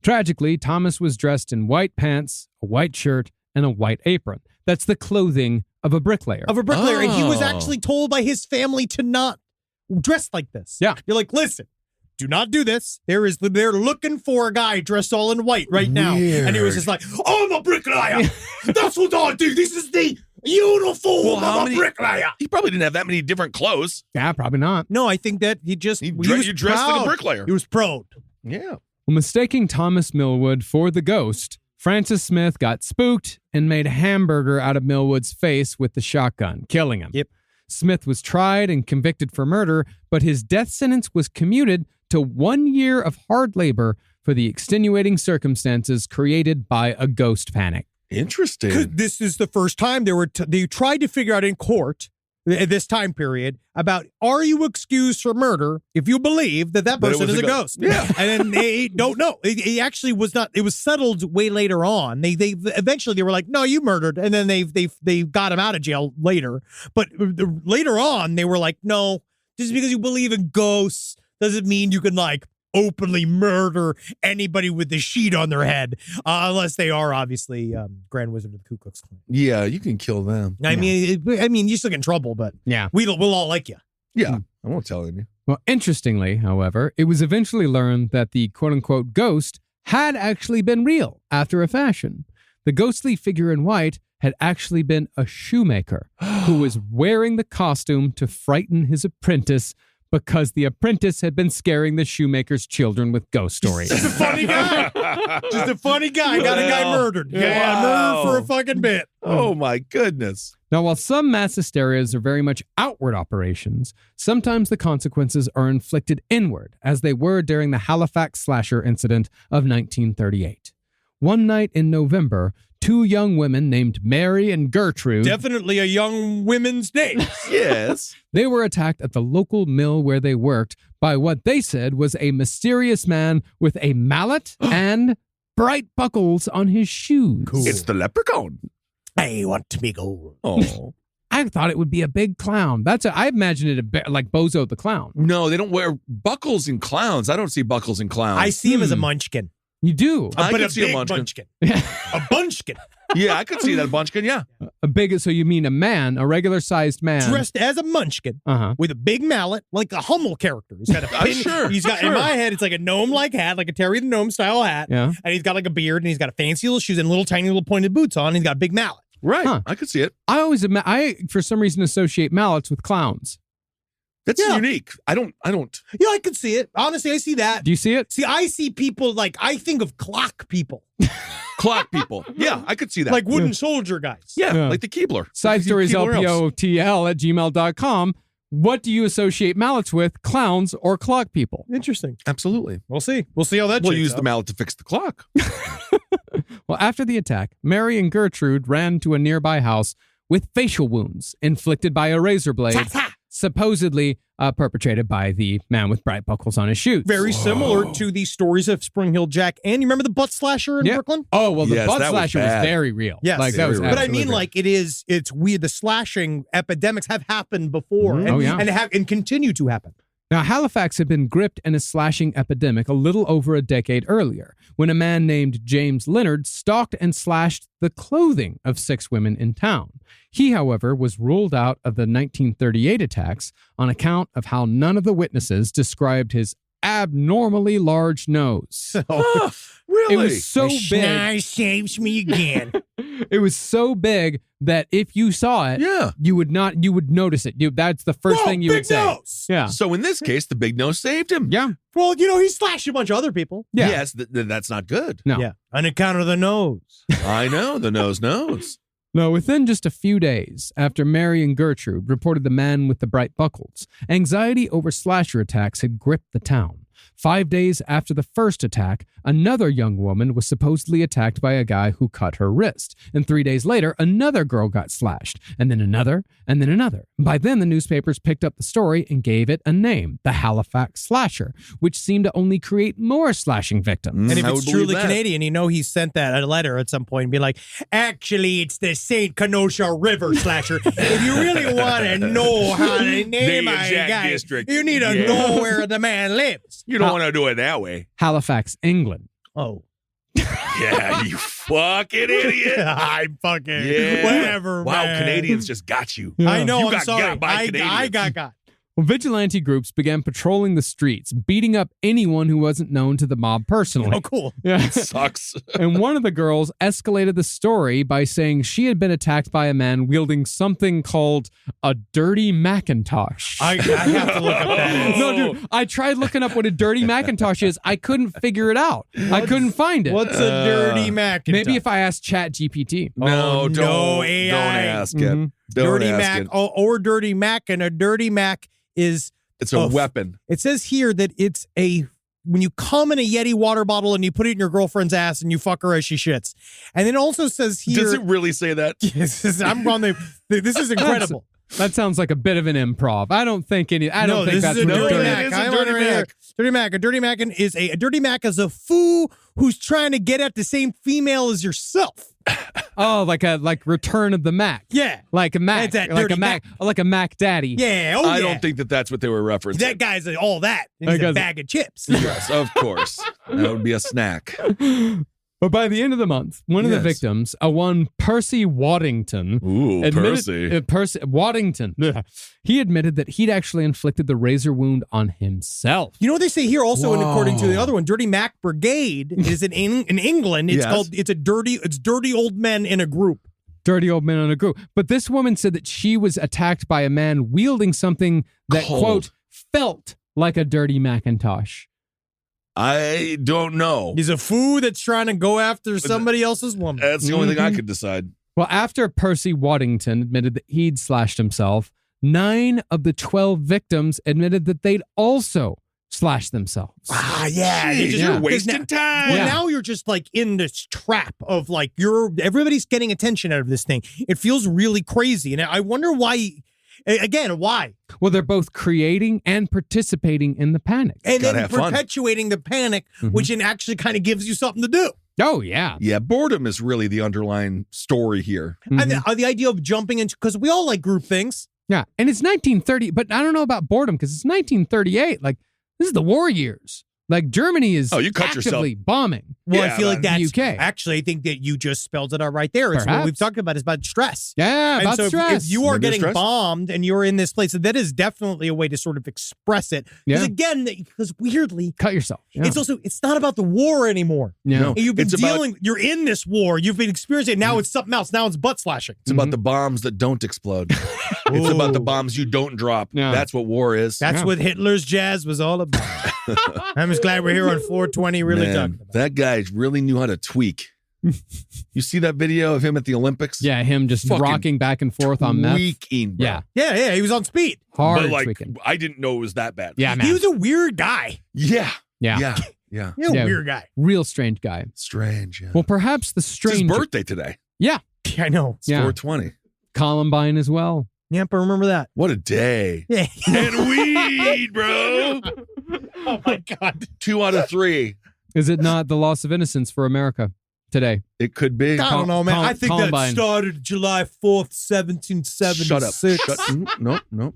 Tragically, Thomas was dressed in white pants, a white shirt, and a white apron. That's the clothing of a bricklayer. And he was actually told by his family to not dress like this. Yeah. You're like, listen, do not do this. They're looking for a guy dressed all in white right now. And he was just like, I'm a bricklayer. That's what I do. This is the uniform of a bricklayer. He probably didn't have that many different clothes. Yeah, probably not. No, I think that he was you dressed like a bricklayer. He was proud. Yeah. Well, mistaking Thomas Millwood for the ghost, Francis Smith got spooked and made a hamburger out of Millwood's face with the shotgun, killing him. Yep. Smith was tried and convicted for murder, but his death sentence was commuted to 1 year of hard labor for the extenuating circumstances created by a ghost panic. Interesting. This is the first time they tried to figure out in court at this time period about, are you excused for murder if you believe that person is a ghost? Yeah. And then they don't know. It actually was not. It was settled way later on. They eventually they were like, no, you murdered, and then they got him out of jail later. But later on, they were like, no, just because you believe in ghosts doesn't mean you can like openly murder anybody with the sheet on their head, unless they are obviously Grand Wizard of the Ku Klux Klan. Yeah, you can kill them. I mean, you still get in trouble, but we'll all like you. Yeah, I won't tell you. Well, interestingly, however, it was eventually learned that the quote-unquote ghost had actually been real after a fashion. The ghostly figure in white had actually been a shoemaker who was wearing the costume to frighten his apprentice because the apprentice had been scaring the shoemaker's children with ghost stories. Just a funny guy. Got a guy murdered. Yeah, murdered for a fucking bit. Oh, my goodness. Now, while some mass hysterias are very much outward operations, sometimes the consequences are inflicted inward, as they were during the Halifax slasher incident of 1938. One night in November, 2 young women named Mary and Gertrude... Definitely a young women's name. Yes. They were attacked at the local mill where they worked by what they said was a mysterious man with a mallet and bright buckles on his shoes. Cool. It's the leprechaun. I want to be gold. Oh. I thought it would be a big clown. I imagined it like Bozo the Clown. No, they don't wear buckles in clowns. I don't see buckles in clowns. I see him as a munchkin. You do. I but can a see big a munchkin. munchkin. A bunchkin. Yeah, I could see that munchkin, yeah. A big, so you mean a man, a regular-sized man. Dressed as a munchkin with a big mallet, like a Hummel character. He's got a pin. He's got, in my head, it's like a gnome-like hat, like a Terry the Gnome style hat. Yeah. And he's got like a beard, and he's got a fancy little shoes and little tiny little pointed boots on. And he's got a big mallet. Right. I could see it. I always, for some reason, associate mallets with clowns. That's Yeah. unique. I don't. Yeah, I could see it. Honestly, I see that. Do you see it? See, I see people I think of clock people. Clock people. Yeah, I could see that. Like wooden soldier guys. yeah, like the Keebler. Side stories Keebler elves. LPOTL@gmail.com. What do you associate mallets with? Clowns or clock people? Interesting. Absolutely. We'll see. We'll see how that We'll shakes use out. the mallet to fix the clock. Well, after the attack, Mary and Gertrude ran to a nearby house with facial wounds inflicted by a razor blade, supposedly perpetrated by the man with bright buckles on his shoes. Very similar to the stories of Spring Hill Jack. And you remember the butt slasher in Yeah. Brooklyn? Oh, well, the Yes, butt that was slasher was bad. very real. Yes. Like, that was Very real. But I absolutely mean, real. like, it's weird. The slashing epidemics have happened before and, Oh, yeah. and continue to happen. Now, Halifax had been gripped in a slashing epidemic a little over a decade earlier when a man named James Leonard stalked and slashed the clothing of 6 women in town. He, however, was ruled out of the 1938 attacks on account of how none of the witnesses described his abnormally large nose. Really? It was so big. saves me again. It was so big that if you saw it, Yeah. you would notice it. That's the first thing you would say. Nose. Yeah. So in this case, the big nose saved him. Yeah. Well, he slashed a bunch of other people. Yeah. Yes, that's not good. No. Yeah. On account of the nose. I know. The nose knows. No, within just a few days after Mary and Gertrude reported the man with the bright buckles, anxiety over slasher attacks had gripped the town. 5 days after the first attack, another young woman was supposedly attacked by a guy who cut her wrist. And 3 days later, another girl got slashed, and then another, and then another. By then, the newspapers picked up the story and gave it a name, the Halifax Slasher, which seemed to only create more slashing victims. And if I it's would believe truly that. Canadian, he sent that a letter at some point and be like, actually, it's the St. Kenosha River Slasher. If you really want to know how to name a exact guy, district. you need to Yeah. know where the man lives. You don't want to do it that way. Halifax, England. Oh. Yeah, you fucking idiot. I'm fucking Yeah. whatever, Wow, man. Canadians just got you. I know, You I'm got sorry. got by I Canadians. got. Well, vigilante groups began patrolling the streets, beating up anyone who wasn't known to the mob personally. Oh, cool. Yeah. Sucks. And one of the girls escalated the story by saying she had been attacked by a man wielding something called a dirty Macintosh. I have to look up that. No, dude, I tried looking up what a dirty Macintosh is. I couldn't figure it out. I couldn't find it. What's a dirty Macintosh? Maybe if I asked Chat GPT. No, Oh, don't, no, AI. don't ask it. Mhm. Don't dirty ask Mac it. or dirty Mac, and a dirty Mac is It's a Oh, weapon. It says here that it's when you come in a Yeti water bottle and you put it in your girlfriend's ass and you fuck her as she shits. And it also says here. Does it really say that? Yes, I'm on this is incredible. That sounds like a bit of an improv. I don't think No, that's this what is a it's dirty doing. Mac. It is a I'm dirty on right here. Mac. Dirty Mac. A dirty Mac is a fool who's trying to get at the same female as yourself. Oh, like Return of the Mac. Yeah. Like a Mac. It's that Like dirty a Mac. Like a Mac Daddy. Yeah. Oh, I yeah. don't think that's what they were referencing. that guy's all that. And I he's a guess- bag of chips. Yes, of course. That would be a snack. But by the end of the month, one of the Yes. victims, one Percy Waddington, Ooh, Percy. Waddington, he admitted that he'd actually inflicted the razor wound on himself. You know what they say here also, and according to the Whoa. other one, Dirty Mac Brigade is in England. It's Yes. it's dirty old men in a group. Dirty old man on a group. But this woman said that she was attacked by a man wielding something that, Cold. quote, felt like a dirty Macintosh. I don't know. He's a fool that's trying to go after somebody else's woman. That's the only thing I Mhm. could decide. Well, after Percy Waddington admitted that he'd slashed himself, 9 of the 12 victims admitted that they'd also slashed themselves. Yeah. they Jeez, just- yeah. you're wasting Well, time. Yeah. now you're just like in this trap of like everybody's getting attention out of this thing. It feels really crazy, and I wonder why. Again, why? Well, they're both creating and participating in the panic. And Gotta then have fun. perpetuating the panic, Mhm. which then actually kind of gives you something to do. Oh, yeah. Yeah, boredom is really the underlying story here. Mhm. And the idea of jumping into, because we all like group things. Yeah. And it's 1930, but I don't know about boredom because it's 1938. Like, this is the war years. Like Germany is you cut actively bombing. Well, Yeah, I feel like man. that's UK. actually, I think that you just spelled it out right there. It's what Perhaps. we've talked about is about stress. Yeah, And about so stress. if you are Maybe getting stress. bombed and you're in this place, that is definitely a way to sort of express it. Because Yeah. again, because weirdly, Cut yourself. Yeah. it's not about the war anymore. Yeah. No. And you've been It's about- you're in this war, you've been experiencing it. Now it's something else. Now it's butt slashing. It's about the bombs that don't explode. It's about the bombs you don't drop. Yeah. That's what war is. That's what Hitler's jazz was all about. I'm just glad we're here on 420 really Man, talking about. that guy really knew how to tweak. You see that video of him at the Olympics? Yeah, him just Fucking rocking back and forth on meth. Tweaking, bro. Yeah, Yeah, he was on speed. hard But like, tweaking. I didn't know it was that bad. Yeah, man. He was a weird guy. Yeah. Yeah. Yeah. Yeah. He's a Yeah. weird guy. Real strange guy. Strange. Yeah. Well, perhaps the it's his strange. birthday today. Yeah, I know. It's Yeah. 420. Columbine as well. Yep, I remember that. What a day. Yeah. And weed, bro. Oh my God. 2 out of 3. Is it not the loss of innocence for America today? It could be. I don't know, man. I think Columbine. that started July 4th, 1776. Shut up. No.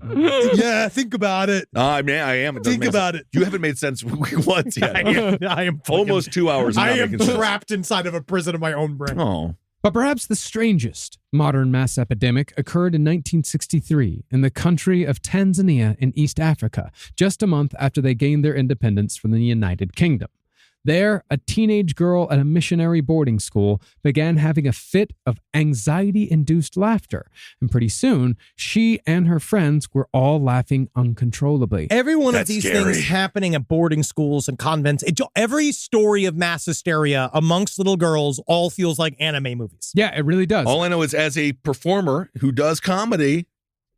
Yeah, think about it. I mean, I am. It doesn't Think make about sense. You haven't made sense once I yet. am fucking- Almost 2 hours. I not am making sense. trapped inside of a prison of my own brain. Oh. But perhaps the strangest modern mass epidemic occurred in 1963 in the country of Tanzania in East Africa, just a month after they gained their independence from the United Kingdom. There, a teenage girl at a missionary boarding school began having a fit of anxiety-induced laughter, and pretty soon, she and her friends were all laughing uncontrollably. Every one of That's these scary. things happening at boarding schools and convents, every story of mass hysteria amongst little girls all feels like anime movies. Yeah, it really does. All I know is as a performer who does comedy,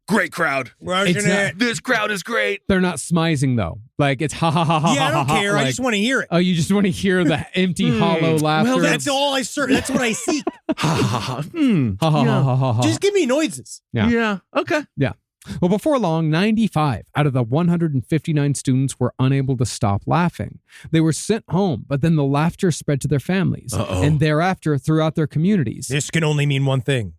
great crowd. It's not- This crowd is great. They're not smizing, though. Like, it's ha ha ha ha Yeah, I ha, don't ha, care. I like- just want to hear it. Oh, you just want to hear the empty, hollow laughter? Well, that's all I search. That's what I seek. Ha ha ha. Hmm. Ha ha ha ha ha ha. Just give me noises. Yeah. Yeah. Okay. Yeah. Well, before long, 95 out of the 159 students were unable to stop laughing. They were sent home, but then the laughter spread to their families and thereafter throughout their communities. This can only mean one thing.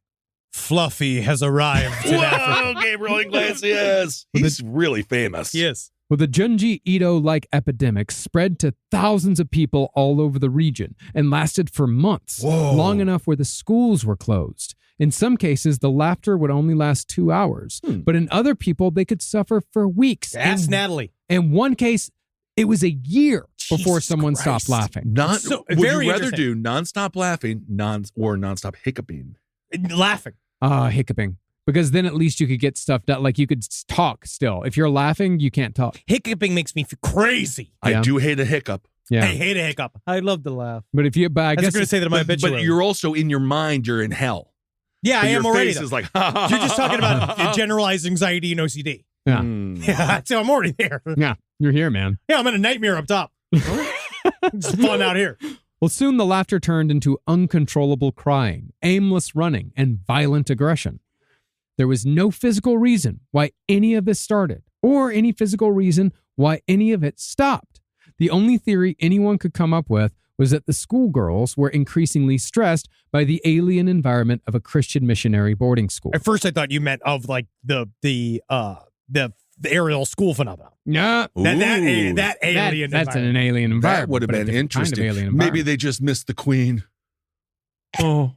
Fluffy has arrived in Africa. Whoa, Gabriel Iglesias. He's really famous. Yes. Well, the Junji Ito-like epidemic spread to thousands of people all over the region and lasted for months, long enough where the schools were closed. In some cases, the laughter would only last 2 hours, but in other people, they could suffer for weeks. Ask in, Natalie. in one case, it was a year before Jesus someone Christ. stopped laughing. So, would very you rather interesting. do nonstop laughing or nonstop hiccuping? Laughing. Hiccuping. Because then at least you could get stuff done. Like you could talk still. If you're laughing, you can't talk. Hiccuping makes me feel crazy. Yeah. I do hate a hiccup. Yeah. I hate a hiccup. I love to laugh. But if you, but I I was guess going to say that in my But obituary. you're also in your mind, you're in hell. Yeah, I But am your already. face though. is like, ha, ha, You're just ha, talking ha, about generalized anxiety and OCD. Yeah. Yeah, so I'm already there. Yeah. You're here, man. Yeah, I'm in a nightmare up top. It's fun out here. Well, soon the laughter turned into uncontrollable crying, aimless running, and violent aggression. There was no physical reason why any of this started, or any physical reason why any of it stopped. The only theory anyone could come up with was that the schoolgirls were increasingly stressed by the alien environment of a Christian missionary boarding school. At first, I thought you meant of like the aerial school phenomenon. Yeah, That alien. that's environment. an alien environment. That would have but a been different kind of interesting. alien Maybe environment. they just missed the queen. Oh.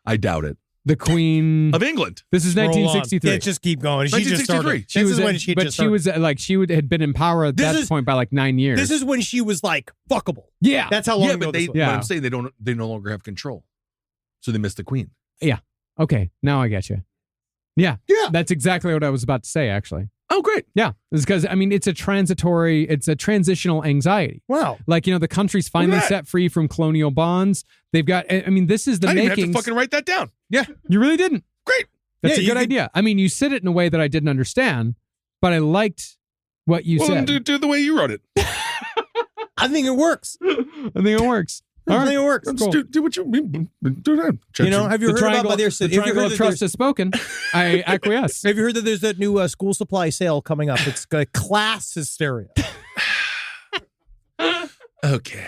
I doubt it. The Queen Of England. This is Roll on. 1963. Yeah, just keep going. She just 1963. started. She This was is at- when she but just she was like she had been in power at This that is- point by like 9 years. This is when she was like fuckable. yeah, That's how long Yeah, ago but this they, was. Yeah. but I'm saying they no longer have control. So they missed the queen. okay. Now I get you. Yeah, Yeah. that's exactly what I was about to say. Actually, Oh, great. yeah, it's because I mean it's a transitional anxiety. Wow. Like the country's finally Look at that. set free from colonial bonds. They've got. I mean, this is the I didn't have to makings. fucking write that down. You really didn't. Great. That's Yeah, a you good could- idea. I mean, you said it in a way that I didn't understand, but I liked what you Well, said. do the way you wrote it. I think it works. I think it works. All I right. think it works. Cool. Do what you mean. Do that. You know, have you heard about the this? triangle of trust has spoken. I acquiesce. Have you heard that there's that new school supply sale coming up? It's class hysteria. Okay.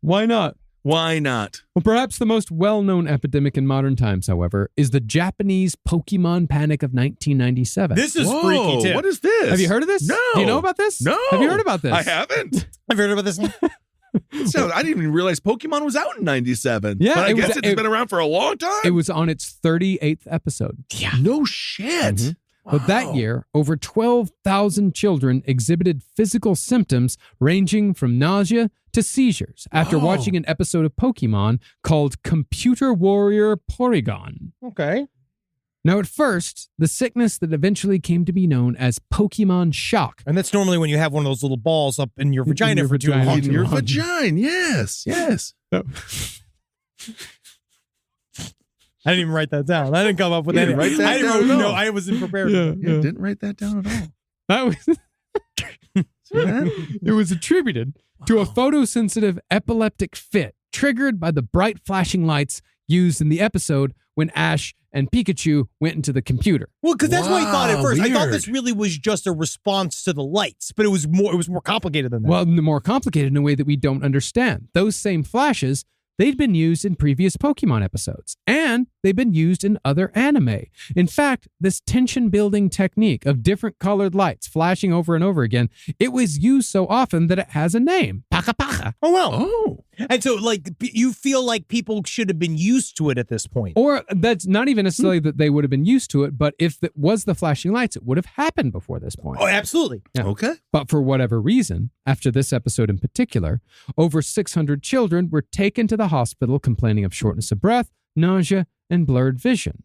Why not? Why not? Well, perhaps the most well-known epidemic in modern times, however, is the Japanese Pokemon Panic of 1997. This is Whoa, freaky, too. what is this? Have you heard of this? No. Do you know about this? No. Have you heard about this? I haven't. I've heard about this. So I didn't even realize Pokemon was out in 97. Yeah, but I it was- guess it's been around for a long time. It was on its 38th episode. Yeah. No shit. Mhm. But that year, over 12,000 children exhibited physical symptoms ranging from nausea to seizures after Whoa. watching an episode of Pokemon called Computer Warrior Porygon. Okay. Now, at first, the sickness that eventually came to be known as Pokemon Shock. And that's normally when you have one of those little balls up in your vagina your for too vagina. long. In your Long. vagina. Yes. I didn't even write that down. I didn't come up with You any. didn't write that I didn't down at no, all. I wasn't prepared. Yeah, didn't write that down at all. That was, See that? it was attributed to a photosensitive epileptic fit triggered by the bright flashing lights used in the episode when Ash and Pikachu went into the computer. Well, because that's what I thought at Wow, first. I thought weird. this really was just a response to the lights, but it was more complicated than that. Well, more complicated in a way that we don't understand. Those same flashes, they'd been used in previous Pokemon episodes, and they've been used in other anime. In fact, this tension-building technique of different colored lights flashing over and over again, it was used so often that it has a name. Paka Paka. oh well. Oh. And so, like, you feel like people should have been used to it at this point. Or that's not even necessarily that they would have been used to it, but if it was the flashing lights, it would have happened before this point. Oh, absolutely. Yeah. Okay. But for whatever reason, after this episode in particular, over 600 children were taken to the hospital complaining of shortness of breath, nausea, and blurred vision.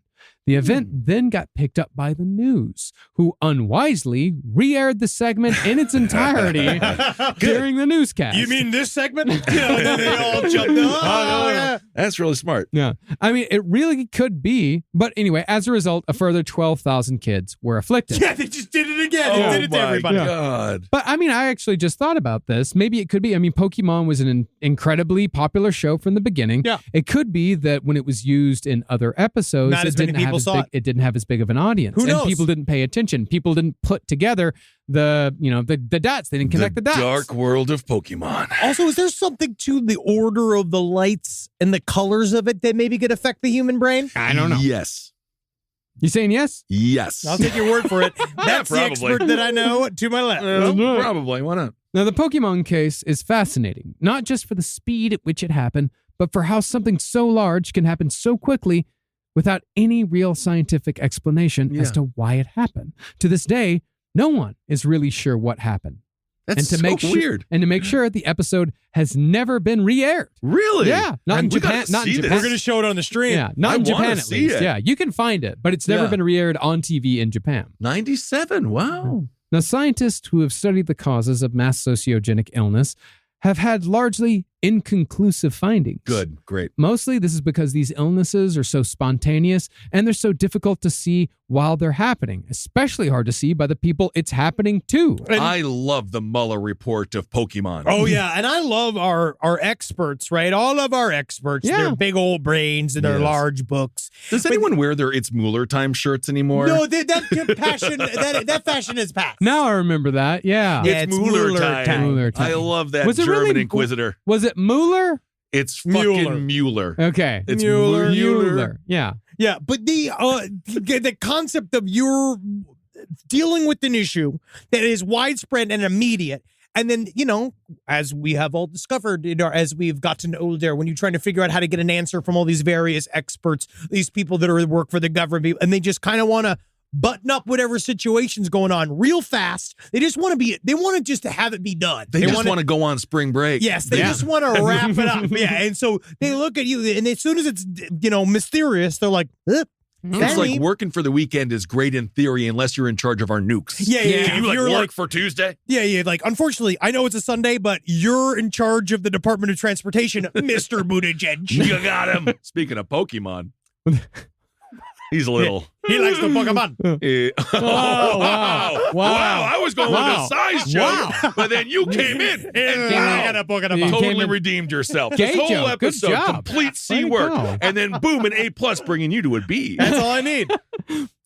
The event then got picked up by the news, who unwisely re-aired the segment in its entirety during the newscast. You mean this segment? Yeah, and then they all jumped up. Oh, yeah. That's really smart. Yeah. I mean, it really could be. But anyway, as a result, a further 12,000 kids were afflicted. Yeah, they just did it again. Oh They did it to my everybody. God. But I mean, I actually just thought about this. Maybe it could be. I mean, Pokemon was an incredibly popular show from the beginning. Yeah. It could be that when it was used in other episodes, Not as many people saw it. It didn't have as big of an audience. Who knows? And people didn't pay attention. People didn't put together the dots. They didn't connect the dots. Dark world of Pokemon. Also, is there something to the order of the lights and the colors of it that maybe could affect the human brain? I don't know. Yes. You saying yes? Yes. I'll take your word for it. That's the probably. expert that I know to my left. Well, probably. Why not? Now, the Pokemon case is fascinating, not just for the speed at which it happened, but for how something so large can happen so quickly without any real scientific explanation as Yeah. to why it happened. To this day, no one is really sure what happened. That's and to make weird. And to make sure the episode has never been re-aired. Really? Yeah, not in We Japan. gotta Not in see Japan. this. We're going to show it on the stream. Yeah, not I in wanna Japan at see least. it. Yeah, you can find it, but it's never Yeah. been re-aired on TV in Japan. 97. Wow. Now, scientists who have studied the causes of mass sociogenic illness have had largely inconclusive findings. Good. Great. Mostly, this is because these illnesses are so spontaneous and they're so difficult to see while they're happening, especially hard to see by the people it's happening to. I love the Mueller report of Pokemon. Oh, yeah. And I love our experts, right? All of our experts, Yeah. their big old brains and their Yes. large books. Does anyone wear their It's Mueller time shirts anymore? No, that passion, that fashion is past. Now I remember that. Yeah. Yeah, it's Mueller time. Mueller time. I love that Was it German really- Inquisitor. Was it Mueller? It's fucking Mueller. Mueller. Okay. It's Mueller. Mueller. Yeah. Yeah, but the concept of you're dealing with an issue that is widespread and immediate, and then, as we have all discovered, as we've gotten older, when you're trying to figure out how to get an answer from all these various experts, these people that work for the government, and they just kind of want to button up whatever situation's going on real fast. They just want to just have it be done. They just want to go on spring break. Yes, they just want to wrap it up. Yeah, and so they look at you, and as soon as it's mysterious, they're like, It's like working for the weekend is great in theory unless you're in charge of our nukes. Yeah. Can you You're work for Tuesday? Yeah. Like, unfortunately, I know it's a Sunday, but you're in charge of the Department of Transportation, Mr. Buttigieg. You got him. Speaking of Pokemon, he's little. He likes the Pokemon. Wow. I was going with a size joke, but then you came in and totally redeemed yourself. This whole joke. Good episode, job. complete C Way to word. go. And then boom, an A+, bringing you to a B. That's all I need.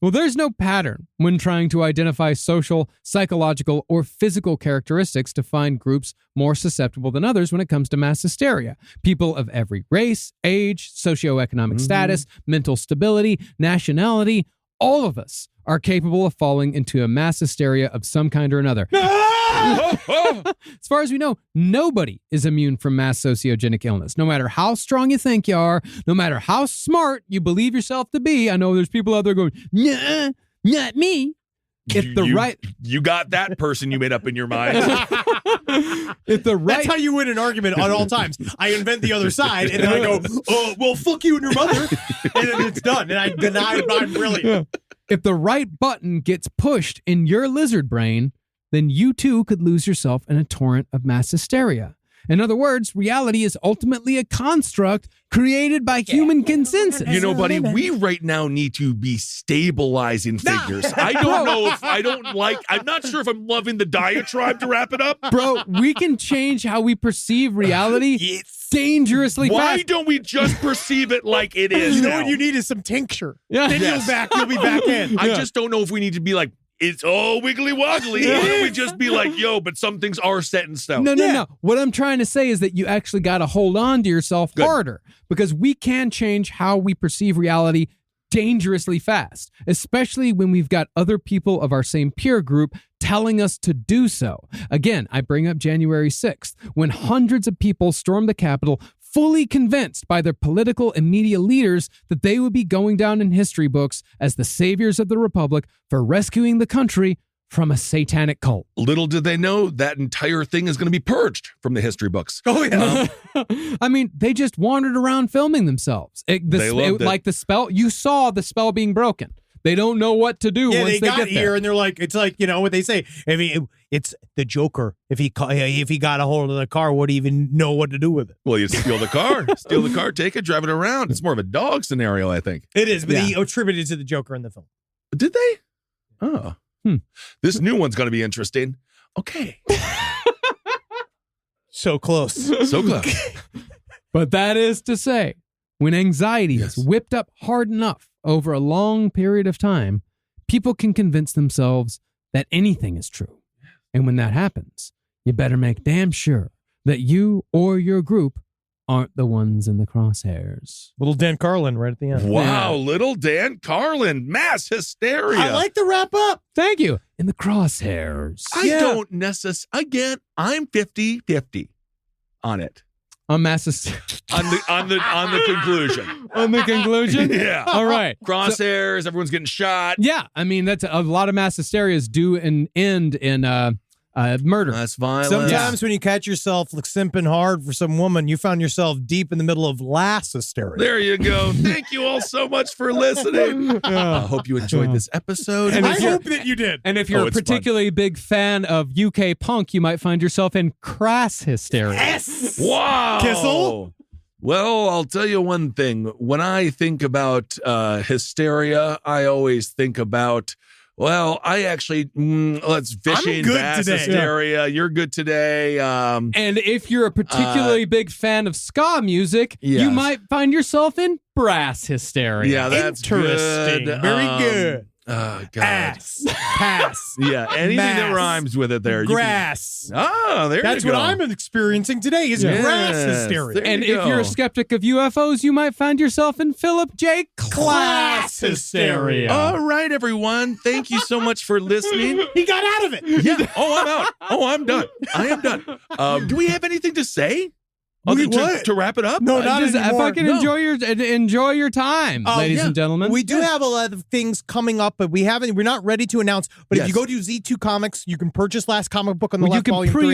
Well, there's no pattern when trying to identify social, psychological, or physical characteristics to find groups more susceptible than others when it comes to mass hysteria. People of every race, age, socioeconomic status, mental stability, nationality, all of us are capable of falling into a mass hysteria of some kind or another. As far as we know, nobody is immune from mass sociogenic illness. No matter how strong you think you are, no matter how smart you believe yourself to be. I know there's people out there going, nah, not me. You got that person you made up in your mind. That's how you win an argument at all times. I invent the other side, and then I go, "Oh, well, fuck you and your mother," and then it's done. And I deny I'm brilliant. If the right button gets pushed in your lizard brain, then you too could lose yourself in a torrent of mass hysteria. In other words, reality is ultimately a construct created by human consensus. You know, buddy, we right now need to be stabilizing figures. I don't know if I'm not sure if I'm loving the diatribe to wrap it up. Bro, we can change how we perceive reality dangerously Why fast. don't we just perceive it like it is? You know now? what you need is some tincture. Yeah. Then you'll be back in. I just don't know if we need to be like, it's all wiggly woggly. Why don't we just be like, yo, but some things are set in stone? No. What I'm trying to say is that you actually got to hold on to yourself harder, because we can change how we perceive reality dangerously fast, especially when we've got other people of our same peer group telling us to do so. Again, I bring up January 6th, when hundreds of people stormed the Capitol, fully convinced by their political and media leaders that they would be going down in history books as the saviors of the Republic for rescuing the country from a satanic cult. Little did they know that entire thing is going to be purged from the history books. Oh, yeah. I mean, they just wandered around filming themselves. They loved it. Like the spell, you saw the spell being broken. They don't know what to do once they they got get here, there. and they're like, it's like, you know what they say. It's the Joker. If he got a hold of the car, would he even know what to do with it? Well, you steal the car, take it, drive it around. It's more of a dog scenario, I think. It is, but he attributed to the Joker in the film. Did they? Oh. This new one's going to be interesting. Okay. So close. So close. But that is to say, when anxiety is whipped up hard enough over a long period of time, people can convince themselves that anything is true. And when that happens, you better make damn sure that you or your group aren't the ones in the crosshairs. Little Dan Carlin right at the end. Wow, little Dan Carlin, mass hysteria. I like the wrap up. Thank you. In the crosshairs. I don't necessarily, again, I'm 50-50 on it. On mass hysteria. On the conclusion. On the conclusion? Yeah. All right. Crosshairs, everyone's getting shot. Yeah. I mean, that's a lot of mass hysterias do and end in murder. That's violence. Sometimes when you catch yourself simping hard for some woman, you found yourself deep in the middle of lass hysteria. There you go. Thank you all so much for listening. I hope you enjoyed this episode. And I hope that you did. And if you're a particularly big fan of UK punk, you might find yourself in crass hysteria. Yes. Wow. Kissel? Well, I'll tell you one thing. When I think about hysteria, I always think about, well, I actually, let's fishing, bass hysteria. Yeah. You're good today. And if you're a particularly big fan of ska music, you might find yourself in brass hysteria. Yeah, that's interesting. Good. Very good. Oh, God. Ass. Pass. Yeah, anything that rhymes with it there. Grass. There you go. That's what I'm experiencing today is grass hysteria. And if you're a skeptic of UFOs, you might find yourself in Philip J. Class hysteria. All right, everyone. Thank you so much for listening. He got out of it. Yeah. Oh, I'm out. Oh, I'm done. I am done. Do we have anything to say? To wrap it up? No, not just anymore. fucking enjoy your time, ladies and gentlemen. We do have a lot of things coming up, but we're not ready to announce. But if you go to Z2 Comics, you can purchase Last Comic Book on the Left Volume 3. You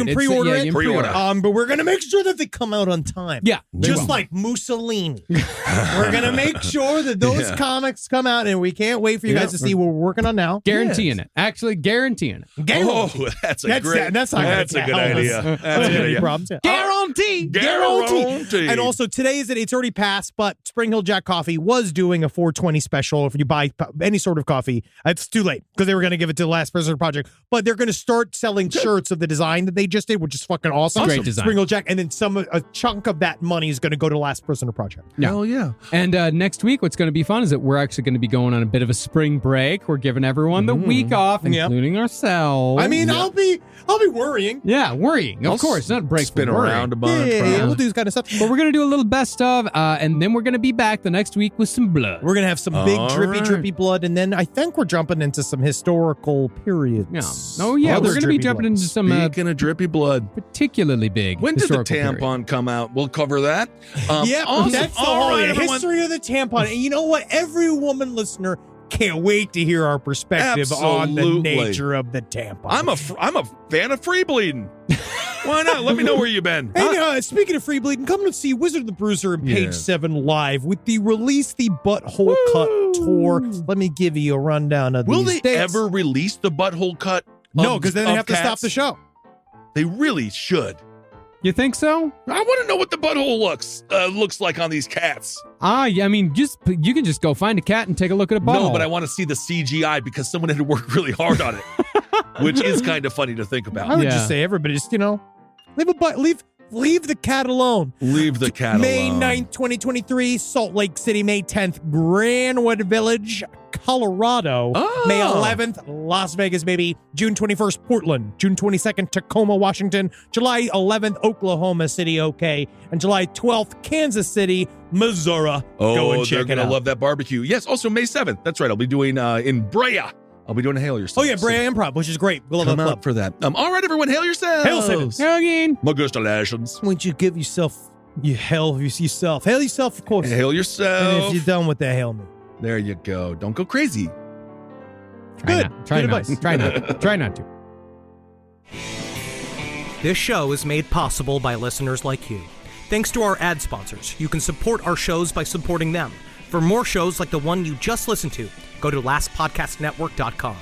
can pre-order it. But we're gonna make sure that they come out on time. Yeah. Just like Mussolini. We're gonna make sure that those comics come out, and we can't wait for you guys to see what we're working on now. Guaranteeing it. Actually guaranteeing it. Oh, that's a good idea. That's not a good idea. That's a good idea. Problems. Guaranteeing Guarantee. And also, today it's already passed, but Spring Hill Jack Coffee was doing a 420 special. If you buy any sort of coffee, it's too late because they were going to give it to the Last Prisoner Project. But they're going to start selling shirts of the design that they just did, which is fucking awesome. Great design. Spring Hill Jack, and then a chunk of that money is going to go to Last Prisoner Project. Yeah. Hell yeah. And next week, what's going to be fun is that we're actually going to be going on a bit of a spring break. We're giving everyone the week off, including ourselves. I mean, I'll be worrying. Yeah, worrying. Of course, not break. Spin around a bunch. Yeah, we'll do this kind of stuff. But we're going to do a little best of, and then we're going to be back the next week with some blood. We're going to have some big drippy blood, and then I think we're jumping into some historical periods. Yeah. Oh, yeah. Other We're going to be drippy jumping blood. into some Speaking of drippy blood, particularly big when did the historical tampon period. come out? We'll cover that. Yeah, awesome. that's the All whole right, everyone. history of the tampon. And you know what? Every woman listener can't wait to hear our perspective on the Absolutely. nature of the tampon. I'm a fan of free bleeding. Why not? Let me know where you've been. Hey, speaking of free bleeding, come and see Wizard of the Bruiser and Page 7 live with the Release the Butthole Cut tour. Let me give you a rundown of Will these they dates. ever release the butthole cut? No, because then they have to stop cats? the show. They really should. You think so? I want to know what the butthole looks like on these cats. Yeah, I mean, you can just go find a cat and take a look at a butthole. No, but I want to see the CGI because someone had to work really hard on it, which is kind of funny to think I about. would Yeah. just say everybody just, leave the cat alone. Leave the cat May alone. 9th, 2023, Salt Lake City. May 10th, Granwood Village, Colorado. Oh. May 11th, Las Vegas, baby. June 21st, Portland. June 22nd, Tacoma, Washington. July 11th, Oklahoma City, okay. And July 12th, Kansas City, Missouri. Go and they're check it gonna out. love that barbecue. Yes, also May 7th. That's right. I'll be doing in Brea. I'll be doing a Hail Yourself. Oh, yeah, Brea Improv, which is great. We'll Come love that out for that. All right, everyone, hail yourselves. Hail yourselves. Again. Congratulations. Why don't you give yourself, hail yourself. Hail yourself, of course. Hail And yourself. if you're done with that, hail me. There you go. Don't go crazy. Try Good. not. Try Good not. advice. Try not. Try not to. This show is made possible by listeners like you. Thanks to our ad sponsors, you can support our shows by supporting them. For more shows like the one you just listened to, go to lastpodcastnetwork.com.